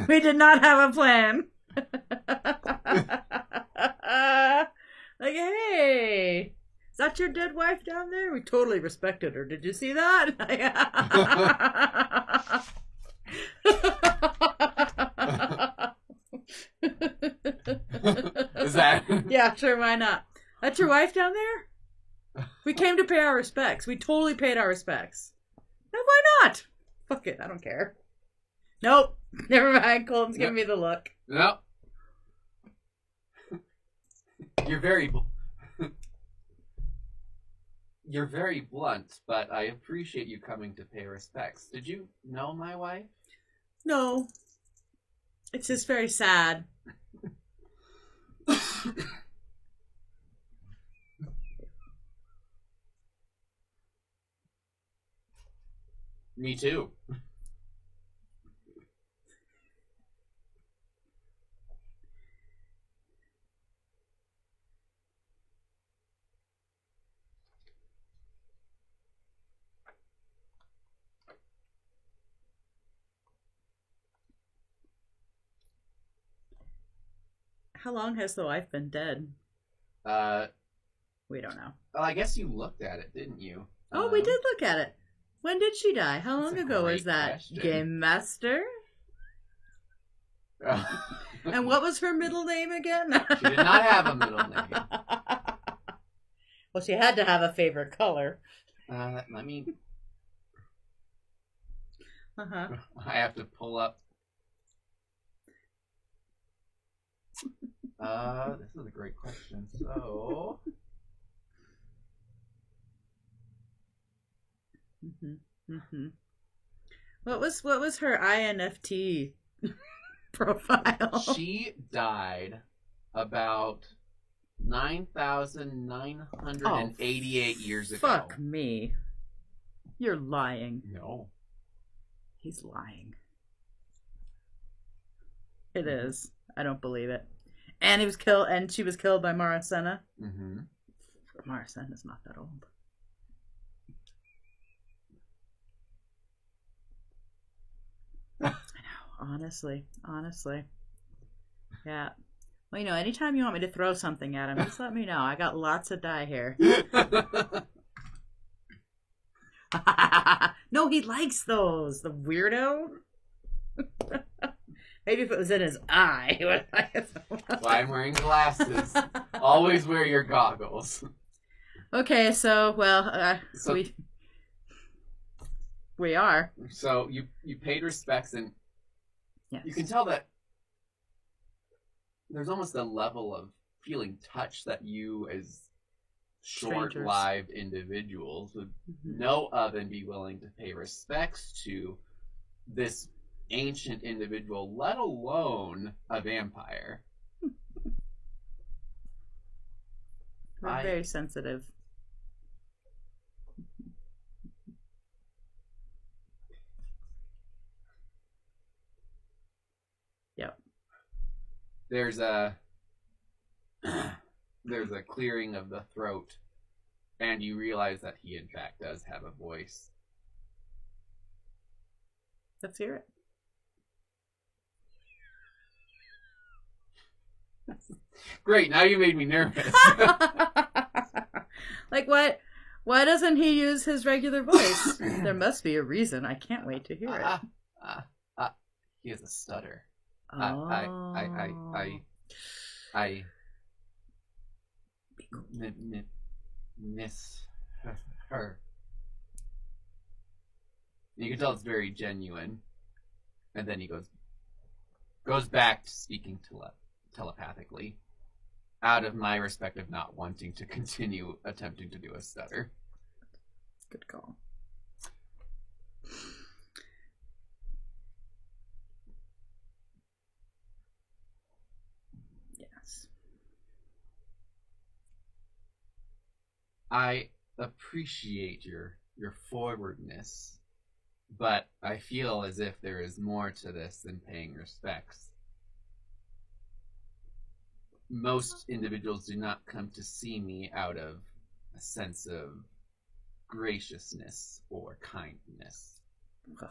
We did not have a plan. Like, hey, is that your dead wife down there? We totally respected her. Did you see that? Is that? Yeah, sure, why not? That's your wife down there? We came to pay our respects. We totally paid our respects. Then why not? Fuck it, I don't care. Nope. Never mind. Colton's giving me the look. No. You're very blunt, but I appreciate you coming to pay respects. Did you know my wife? No. It's just very sad. Me too. How long has the wife been dead? We don't know. Well, I guess you looked at it, didn't you? Oh, we did look at it. When did she die? How long That's a ago great was that? question. Game Master? And what was her middle name again? She did not have a middle name. Well, she had to have a favorite color. Let me... Uh-huh. I have to pull up... this is a great question. So... What was her INFT profile? She died about 9,988 years ago. Fuck me. You're lying. No. He's lying. It is. I don't believe it. And he was killed, and she was killed by Maracena. Mm-hmm. Maracena's not that old. I know. Honestly. Yeah. Well, anytime you want me to throw something at him, just let me know. I got lots of die here. No, he likes those. The weirdo. Maybe if it was in his eye. He would like it. That's why I'm wearing glasses. Always wear your goggles. Okay, so, well, we are. So you paid respects, and yes. You can tell that there's almost a level of feeling touched that you, as short-lived individuals, would know of and be willing to pay respects to this ancient individual, let alone a vampire. We're very sensitive. Yep. There's a There's a clearing of the throat, and you realize that he, in fact, does have a voice. Let's hear it. Great, now you made me nervous. Like, what? Why doesn't he use his regular voice? There must be a reason. I can't wait to hear it. He has a stutter. Oh. I miss her. You can tell it's very genuine. And then he goes back to speaking telepathically, out of my respect of not wanting to continue attempting to do a stutter. Good call. Yes. I appreciate your forwardness, but I feel as if there is more to this than paying respects. Most individuals do not come to see me out of a sense of graciousness or kindness. Oh.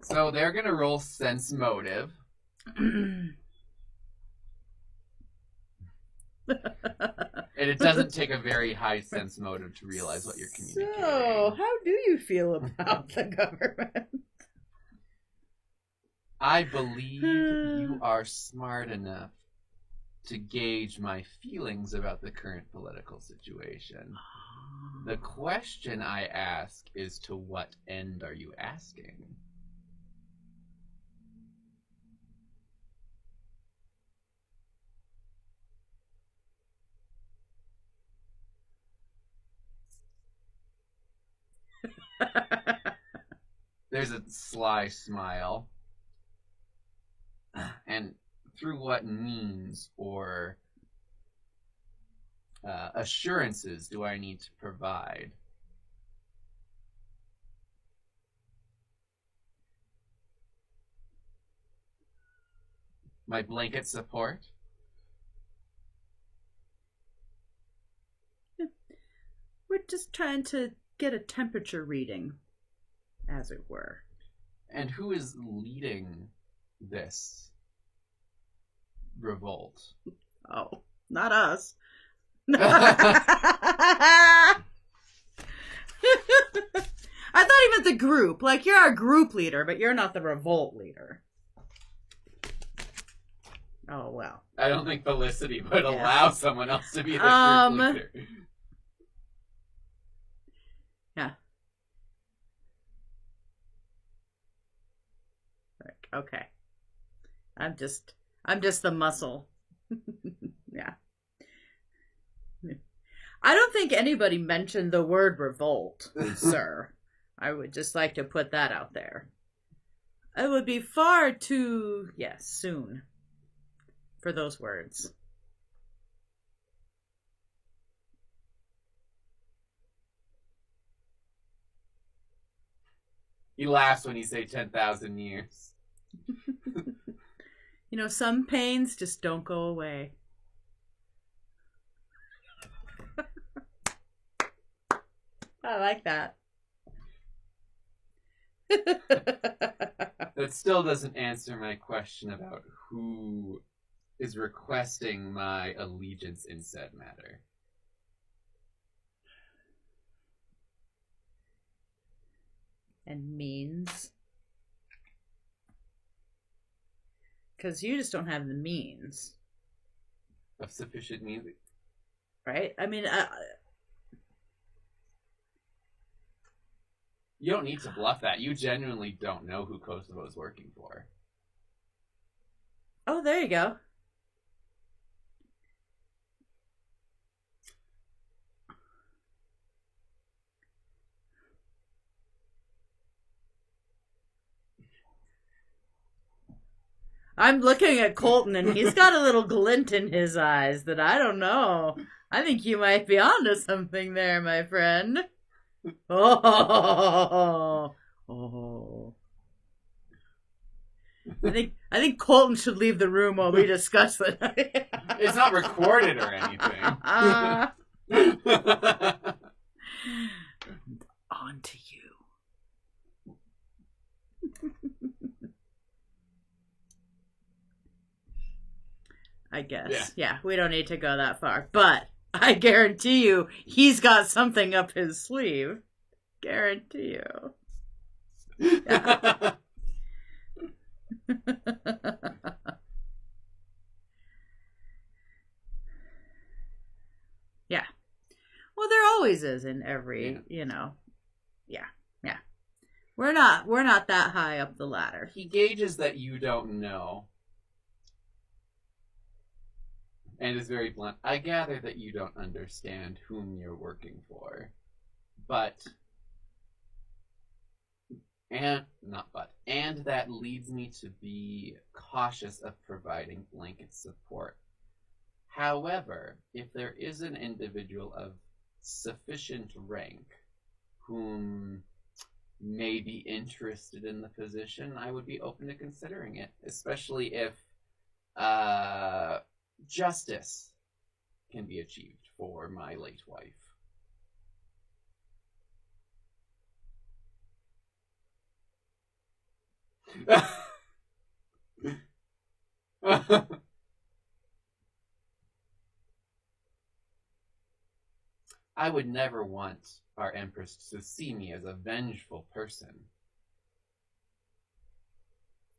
So they're gonna roll sense motive. And it doesn't take a very high sense motive to realize what you're communicating. So, how do you feel about the government? I believe you are smart enough to gauge my feelings about the current political situation. The question I ask is, to what end are you asking? There's a sly smile. And through what means or assurances do I need to provide? My blanket support? We're just trying to get a temperature reading, as it were. And who is leading this revolt? Oh, not us. I thought he meant the group. Like, you're our group leader, but you're not the revolt leader. Oh, well. I don't think Felicity would allow someone else to be the group leader. Yeah. Okay. I'm just the muscle. Yeah. I don't think anybody mentioned the word revolt, sir. I would just like to put that out there. It would be far too, soon for those words. He laughs when you say 10,000 years. You know, some pains just don't go away. I like that. That still doesn't answer my question about who is requesting my allegiance in said matter. And means. Because you just don't have the means. Of sufficient means? Right? I mean, you don't need to bluff that. You genuinely don't know who Kosovo is working for. Oh, there you go. I'm looking at Colton, and he's got a little glint in his eyes that I don't know. I think you might be onto something there, my friend. Oh. I think Colton should leave the room while we discuss it. It's not recorded or anything. On to you. I guess. Yeah, we don't need to go that far. But I guarantee you, he's got something up his sleeve. Guarantee you. Yeah. Yeah. Well, there always is in every, Yeah. We're not that high up the ladder. He gauges that you don't know. And is very blunt. I gather that you don't understand whom you're working for. And that leads me to be cautious of providing blanket support. However, if there is an individual of sufficient rank whom may be interested in the position, I would be open to considering it, especially if justice can be achieved for my late wife. I would never want our Empress to see me as a vengeful person.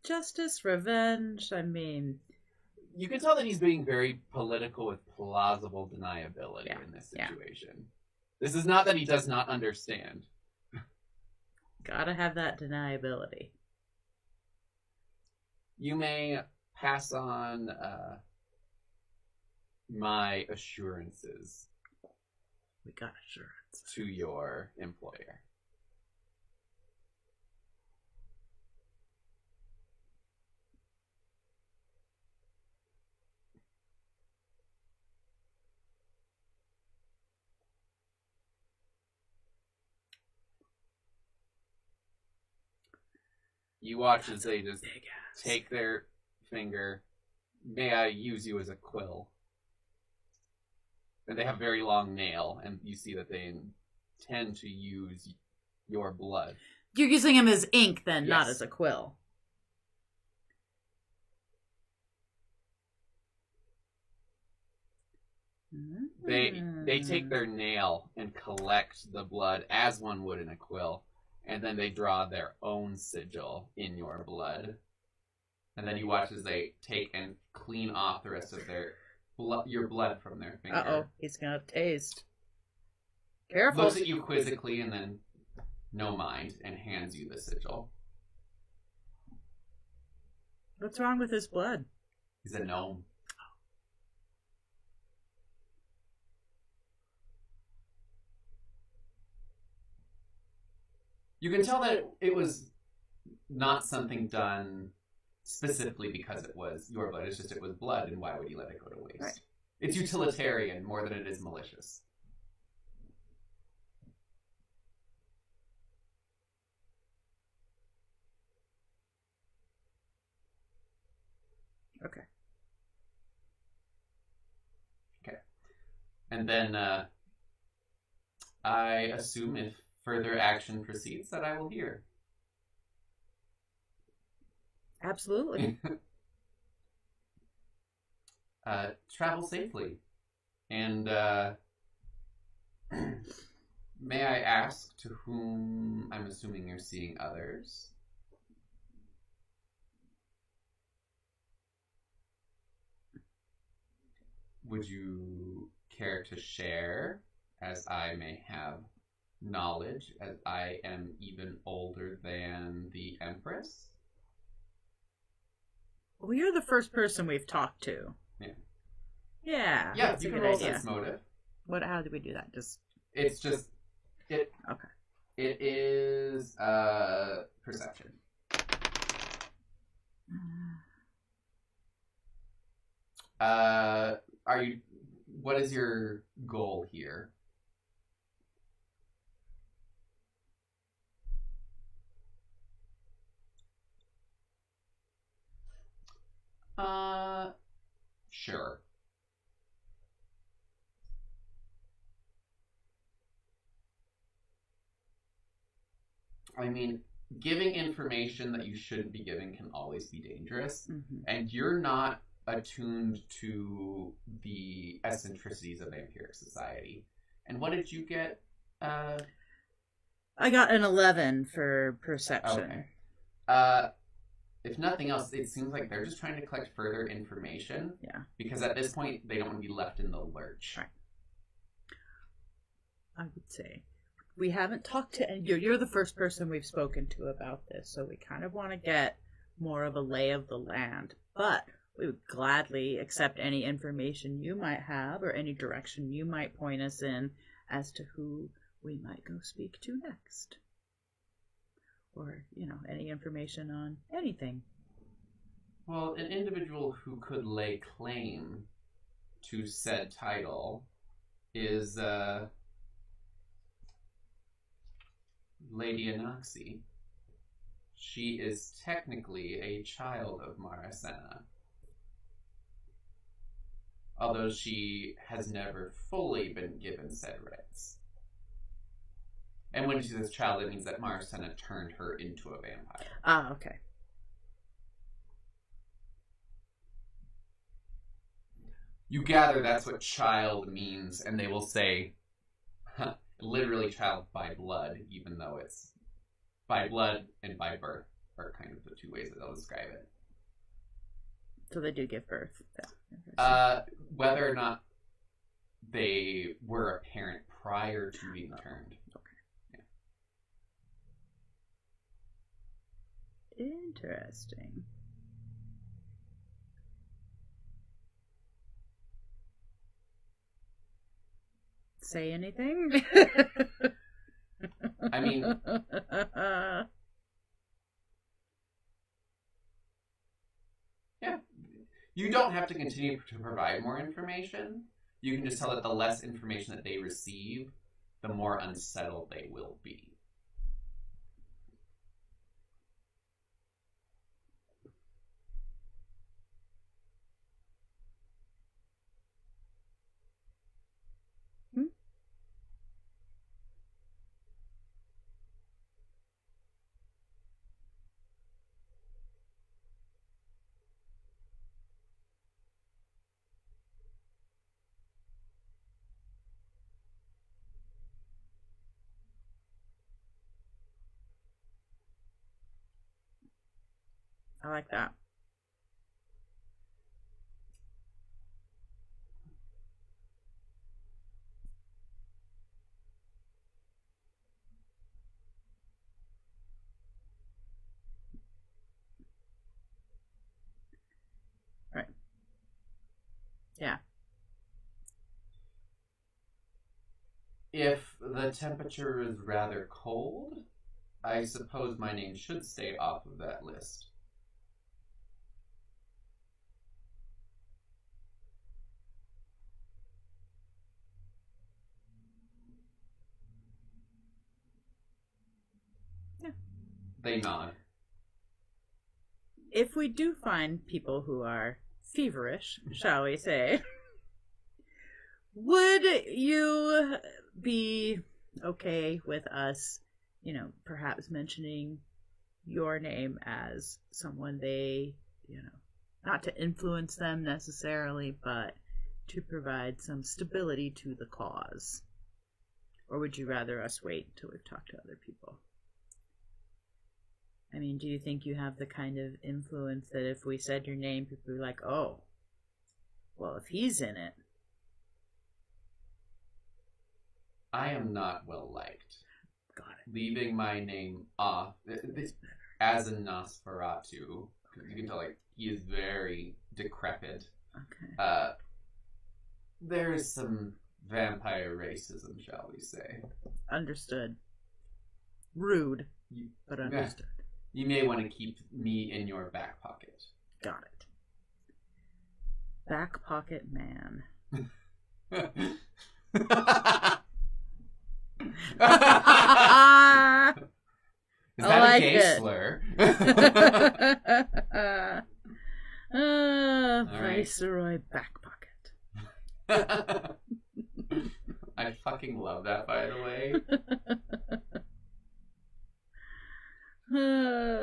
Justice, revenge, I mean... You can tell that he's being very political with plausible deniability in this situation. Yeah. This is not that he does not understand. Gotta have that deniability. You may pass on my assurances. We got assurance. To your employer. You watch as they just take their finger. May I use you as a quill? And they have very long nail, and you see that they intend to use your blood. You're using him as ink, then, yes. Not as a quill. They take their nail and collect the blood as one would in a quill, and then they draw their own sigil in your blood. And then you watch as they take and clean off the rest of your blood from their finger. Uh-oh, he's gonna taste. Careful. Looks at you quizzically and then no mind and hands you the sigil. What's wrong with his blood? He's a gnome. You can tell that it was not something done specifically because it was your blood. It's just it was blood, and why would you let it go to waste? Right. It's utilitarian more than it is malicious. Okay. And then I assume if further action proceeds that I will hear. Absolutely. Travel safely. And may I ask to whom I'm assuming you're seeing others? Would you care to share, as I may have knowledge, as I am even older than the Empress? Well, you're the first person we've talked to. Yeah. Yeah. Yeah, you can roll sense motive. How do we do that? It's just it. Okay. It is perception. What is your goal here? Sure. I mean, giving information that you shouldn't be giving can always be dangerous, and you're not attuned to the eccentricities of vampiric society. And what did you get? I got an 11 for perception. Okay. If nothing else, it seems like they're just trying to collect further information. Yeah. Because at this point, they don't want to be left in the lurch. Right. I would say. We haven't talked to any. You're the first person we've spoken to about this, so we kind of want to get more of a lay of the land. But we would gladly accept any information you might have or any direction you might point us in as to who we might go speak to next. Or, any information on anything. Well, an individual who could lay claim to said title is, Lady Anoxie. She is technically a child of Marasena. Although she has never fully been given said rights. And when she says child, it means that Marasena turned her into a vampire. Ah, okay. You gather that's what child means, and they will say, literally child by blood, even though it's by blood and by birth are kind of the two ways that they'll describe it. So they do give birth. Whether or not they were a parent prior to being turned. Interesting. Say anything? I mean, yeah. You don't have to continue to provide more information. You can just tell that the less information that they receive, the more unsettled they will be. I like that. Right. Yeah. If the temperature is rather cold, I suppose my name should stay off of that list. Yeah. They nod. If we do find people who are feverish, shall we say, would you be okay with us, perhaps mentioning your name as someone they, not to influence them necessarily, but to provide some stability to the cause? Or would you rather us wait until we've talked to other people? I mean, do you think you have the kind of influence that if we said your name, people would be like, oh, well, if he's in it. I am not well liked. Got it. Leaving my name off as a Nosferatu, because you can tell, he is very decrepit. Okay. There is some vampire racism, shall we say. Understood. Rude, but understood. You may want to keep me in your back pocket. Got it. Back pocket man. Is that like a gay it. slur? Viceroy back pocket. I fucking love that, by the way.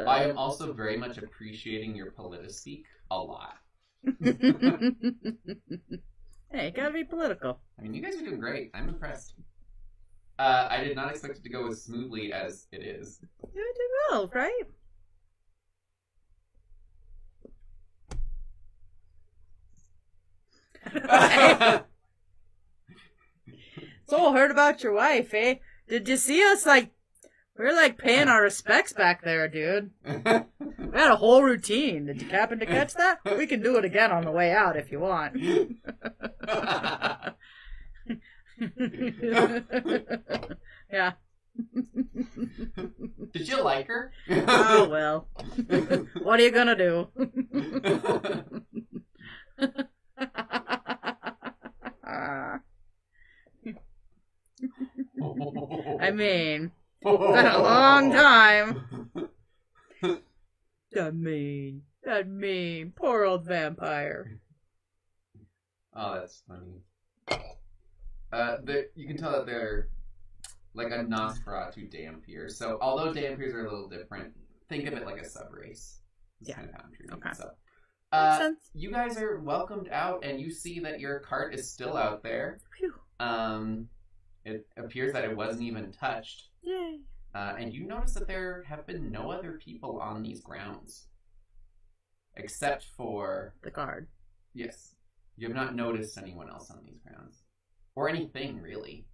I am also very much appreciating your politispeak a lot. Hey, gotta be political. I mean, you guys are doing great. I'm impressed. I did not expect it to go as smoothly as it is. You did well, right? So heard about your wife, eh? Did you see us, like, we're like paying our respects back there, dude. We had a whole routine. Did you happen to catch that? We can do it again on the way out if you want. Yeah. Did you like her? Oh, well. What are you gonna do? I mean, it's been a long time. That mean, poor old vampire. Oh, that's funny. You can tell that they're like a Nosferatu Dampier. So, although Dampiers are a little different, think of it like a subrace. That's kind of how I'm treating it. Okay. So, Makes sense. you guys are welcomed out, and you see that your cart is still out there. Phew. It appears that it wasn't even touched. Yay. And you notice that there have been no other people on these grounds. Except for... The guard. Yes. You have not noticed anyone else on these grounds. Or anything, really.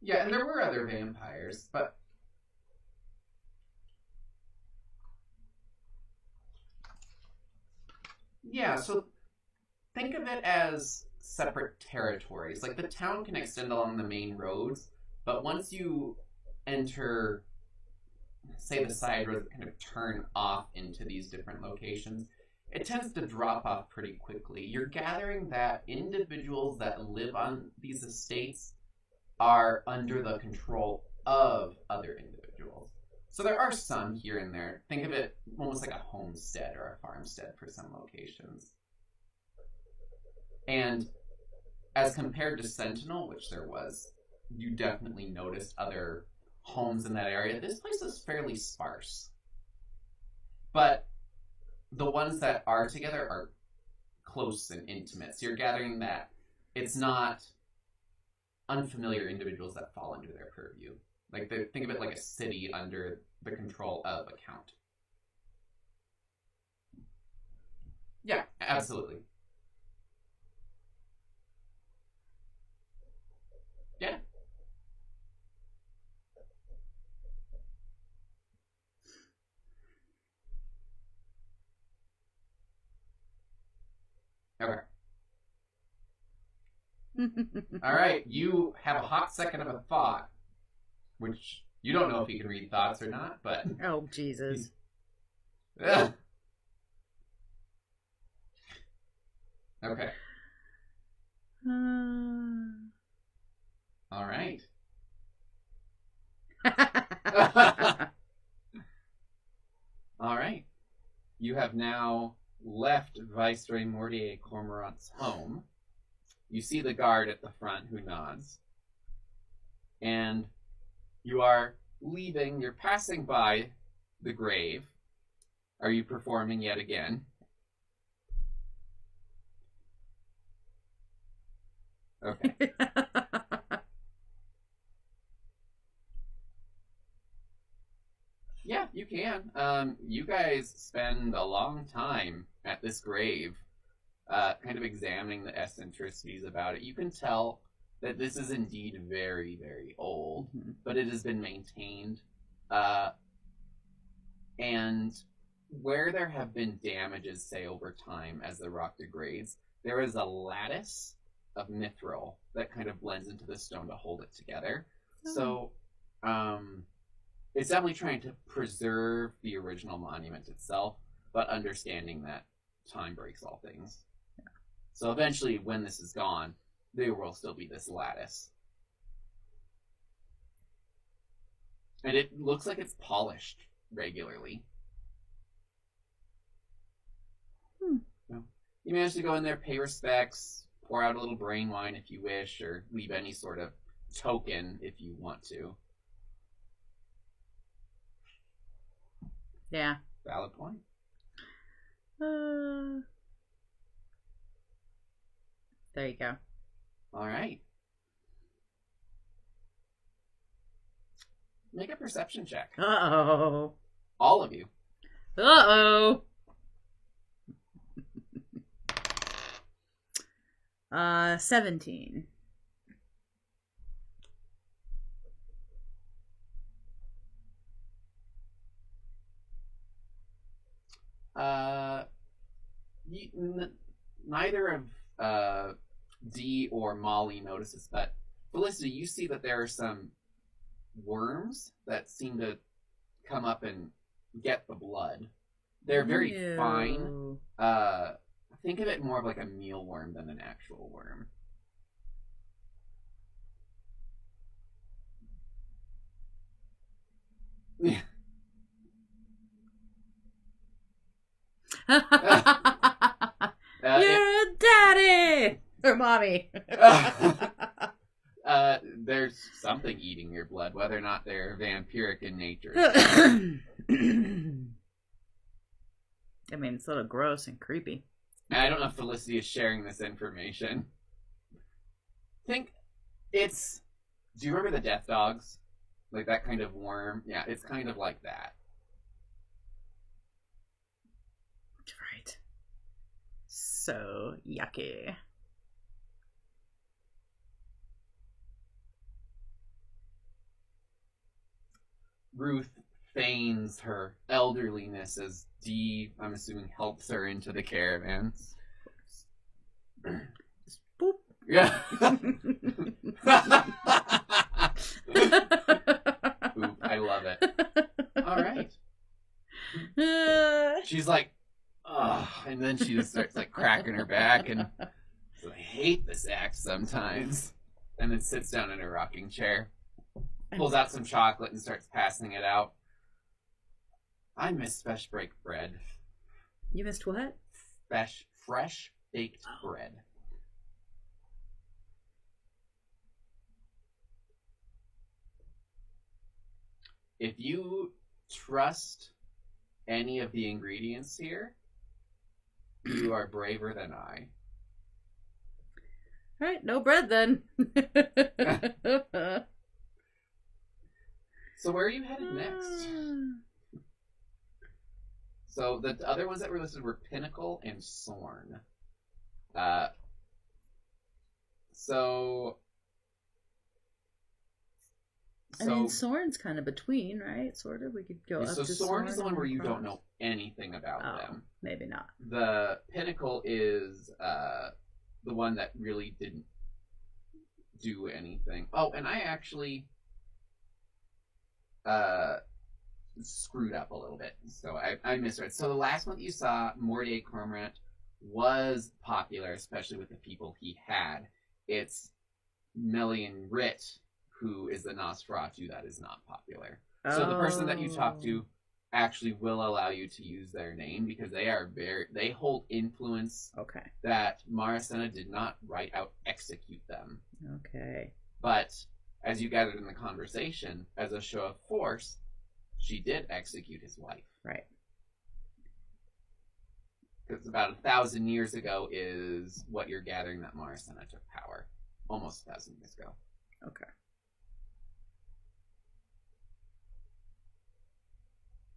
Yeah, and there were other vampires, but... Yeah, so think of it as separate territories. Like, the town can extend along the main roads, but once you enter, say, the side roads that kind of turn off into these different locations, it tends to drop off pretty quickly. You're gathering that individuals that live on these estates are under the control of other individuals. So there are some here and there. Think of it almost like a homestead or a farmstead for some locations. And as compared to Sentinel, which there was, you definitely noticed other homes in that area. This place is fairly sparse. But the ones that are together are close and intimate. So you're gathering that it's not unfamiliar individuals that fall under their purview. Like, think of it like a city under the control of a count. Yeah, absolutely. Yeah. Okay. All right, you have a hot second of a thought, which you don't know if you can read thoughts or not, but... Oh, Jesus. Okay. All right. All right. You have now left Viceroy Mortier Cormorant's home. You see the guard at the front who nods. And you are leaving, you're passing by the grave. Are you performing yet again? Okay. Yeah, you can. You guys spend a long time at this grave, kind of examining the eccentricities about it. You can tell that this is indeed very, very old, but it has been maintained. And where there have been damages, say, over time as the rock degrades, there is a lattice of mithril that kind of blends into the stone to hold it together. So, it's definitely trying to preserve the original monument itself, but understanding that time breaks all things. Yeah. So eventually, when this is gone, there will still be this lattice. And it looks like it's polished regularly. So you manage to go in there, pay respects, pour out a little brain wine if you wish, or leave any sort of token if you want to. Yeah. Valid point. There you go. All right. Make a perception check. Uh-oh. All of you. Uh-oh. 17. Neither of Dee or Molly notices, but Felicity, you see that there are some worms that seem to come up and get the blood. They're very fine. Think of it more of like a mealworm than an actual worm. Yeah. You're a daddy! Or mommy. There's something eating your blood, whether or not they're vampiric in nature. I mean, it's a little gross and creepy. I don't know if Felicity is sharing this information. Think it's... Do you remember the death dogs? Like that kind of worm? Yeah, it's kind of like that. Right. So yucky. Ruth feigns her elderliness as Dee, I'm assuming, helps her into the caravan. Just boop. Yeah. Oop, I love it. All right. She's like, ugh, and then she just starts like cracking her back, and so I hate this act sometimes. And then sits down in her rocking chair, pulls out some chocolate, and starts passing it out. I miss fresh baked bread. You missed what? Fresh baked bread. If you trust any of the ingredients here, you are braver than I. All right, no bread then. So where are you headed next? So the other ones that were listed were Pinnacle and Sorn. I mean, Sorn's kind of between, right? Sort of. We could go up to Sorn. So Sorn is the one where you don't know anything about them. Maybe not. The Pinnacle is the one that really didn't do anything. Oh, and I actually screwed up a little bit. So I misread. So the last one that you saw, Mordier Cormorant, was popular, especially with the people he had. It's Melian Rit, who is the Nosferatu, that is not popular. So the person that you talk to actually will allow you to use their name because they hold influence that Maricena did not right out execute them. Okay. But as you gathered in the conversation, as a show of force, she did execute his wife. Right. Because about 1,000 years ago is what you're gathering that Maricena took power. Almost 1,000 years ago. Okay.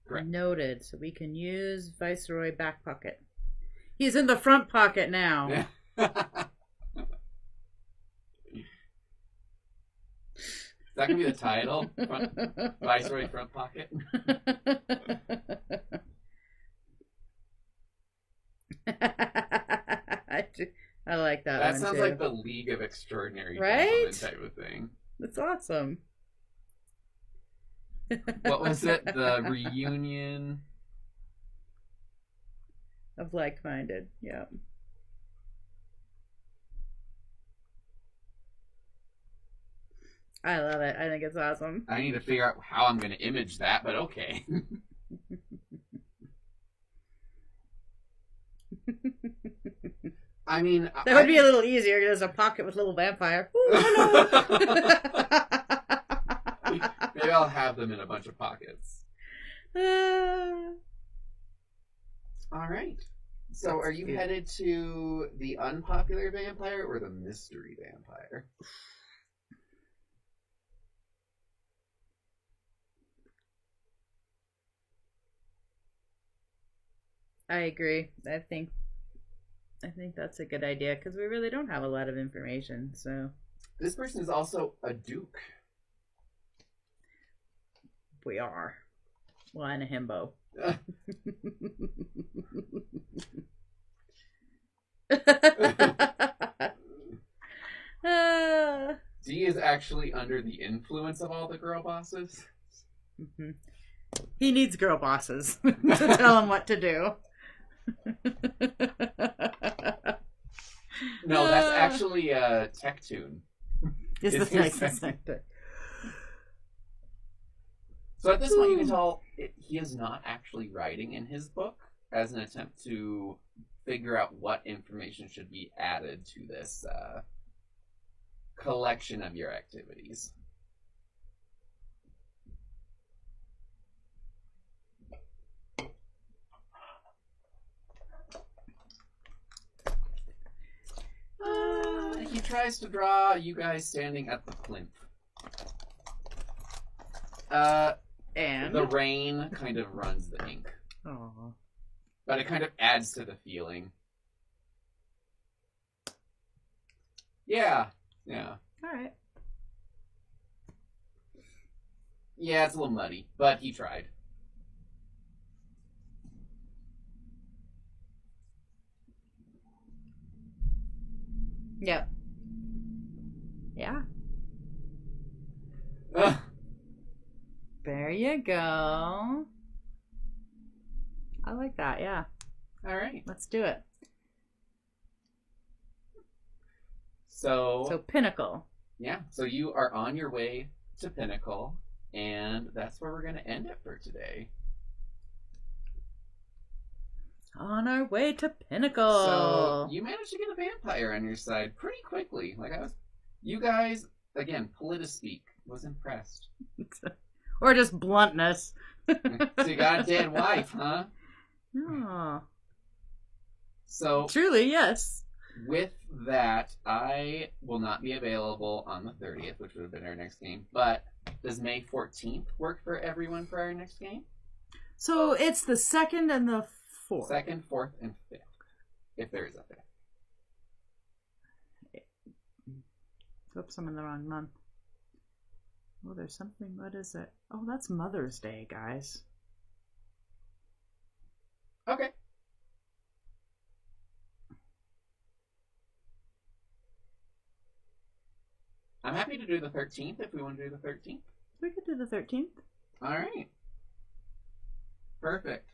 Correct. Noted. So we can use Viceroy back pocket. He's in the front pocket now. Yeah. Is that going to be the title? Viceroy front pocket? I like that. That one sounds too. like the League of Extraordinary Right? Gentlemen type of thing. That's awesome. What was it? The reunion of Likeminded. Yeah. I love it. I think it's awesome. I need to figure out how I'm going to image that, but okay. I mean, that would be a little easier. There's a pocket with little vampire. Ooh, hello. Maybe I'll have them in a bunch of pockets. All right. So, are you headed to the unpopular vampire or the mystery vampire? I agree. I think that's a good idea because we really don't have a lot of information. So this person is also a duke. We are. Well, and a himbo. D is actually under the influence of all the girl bosses. Mm-hmm. He needs girl bosses to tell him what to do. No, that's actually a tech tune. Is the next thing. So at this point, you can tell he is not actually writing in his book as an attempt to figure out what information should be added to this collection of your activities. He tries to draw you guys standing at the plinth. And the rain kind of runs the ink. Aww. But it kind of adds to the feeling. Yeah. Yeah. Alright. Yeah, it's a little muddy, but he tried. Yep. Yeah. There you go. I like that, yeah. All right. Let's do it. So Pinnacle. Yeah, so you are on your way to Pinnacle, and that's where we're going to end it for today. On our way to Pinnacle. So you managed to get a vampire on your side pretty quickly. You guys, again, politispeak, was impressed. Or just bluntness. So you got a dead wife, huh? No. So truly, yes. With that, I will not be available on the 30th, which would have been our next game. But does May 14th work for everyone for our next game? So it's the 2nd and the 4th. 2nd, 4th, and 5th. If there is a 5th. Oops, I'm in the wrong month. Oh, there's something. What is it? Oh, that's Mother's Day, guys. Okay. I'm happy to do the 13th if we want to do the 13th. We could do the 13th. All right. Perfect.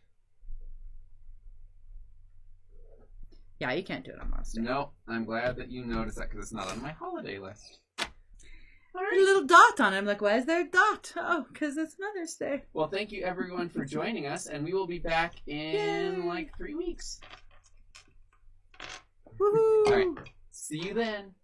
Yeah, you can't do it on Mother's Day. No, I'm glad that you noticed that because it's not on my holiday list. All right. A little dot on it. I'm like, why is there a dot? Oh, because it's Mother's Day. Well, thank you everyone for joining us, and we will be back in like 3 weeks. Woohoo! All right. See you then.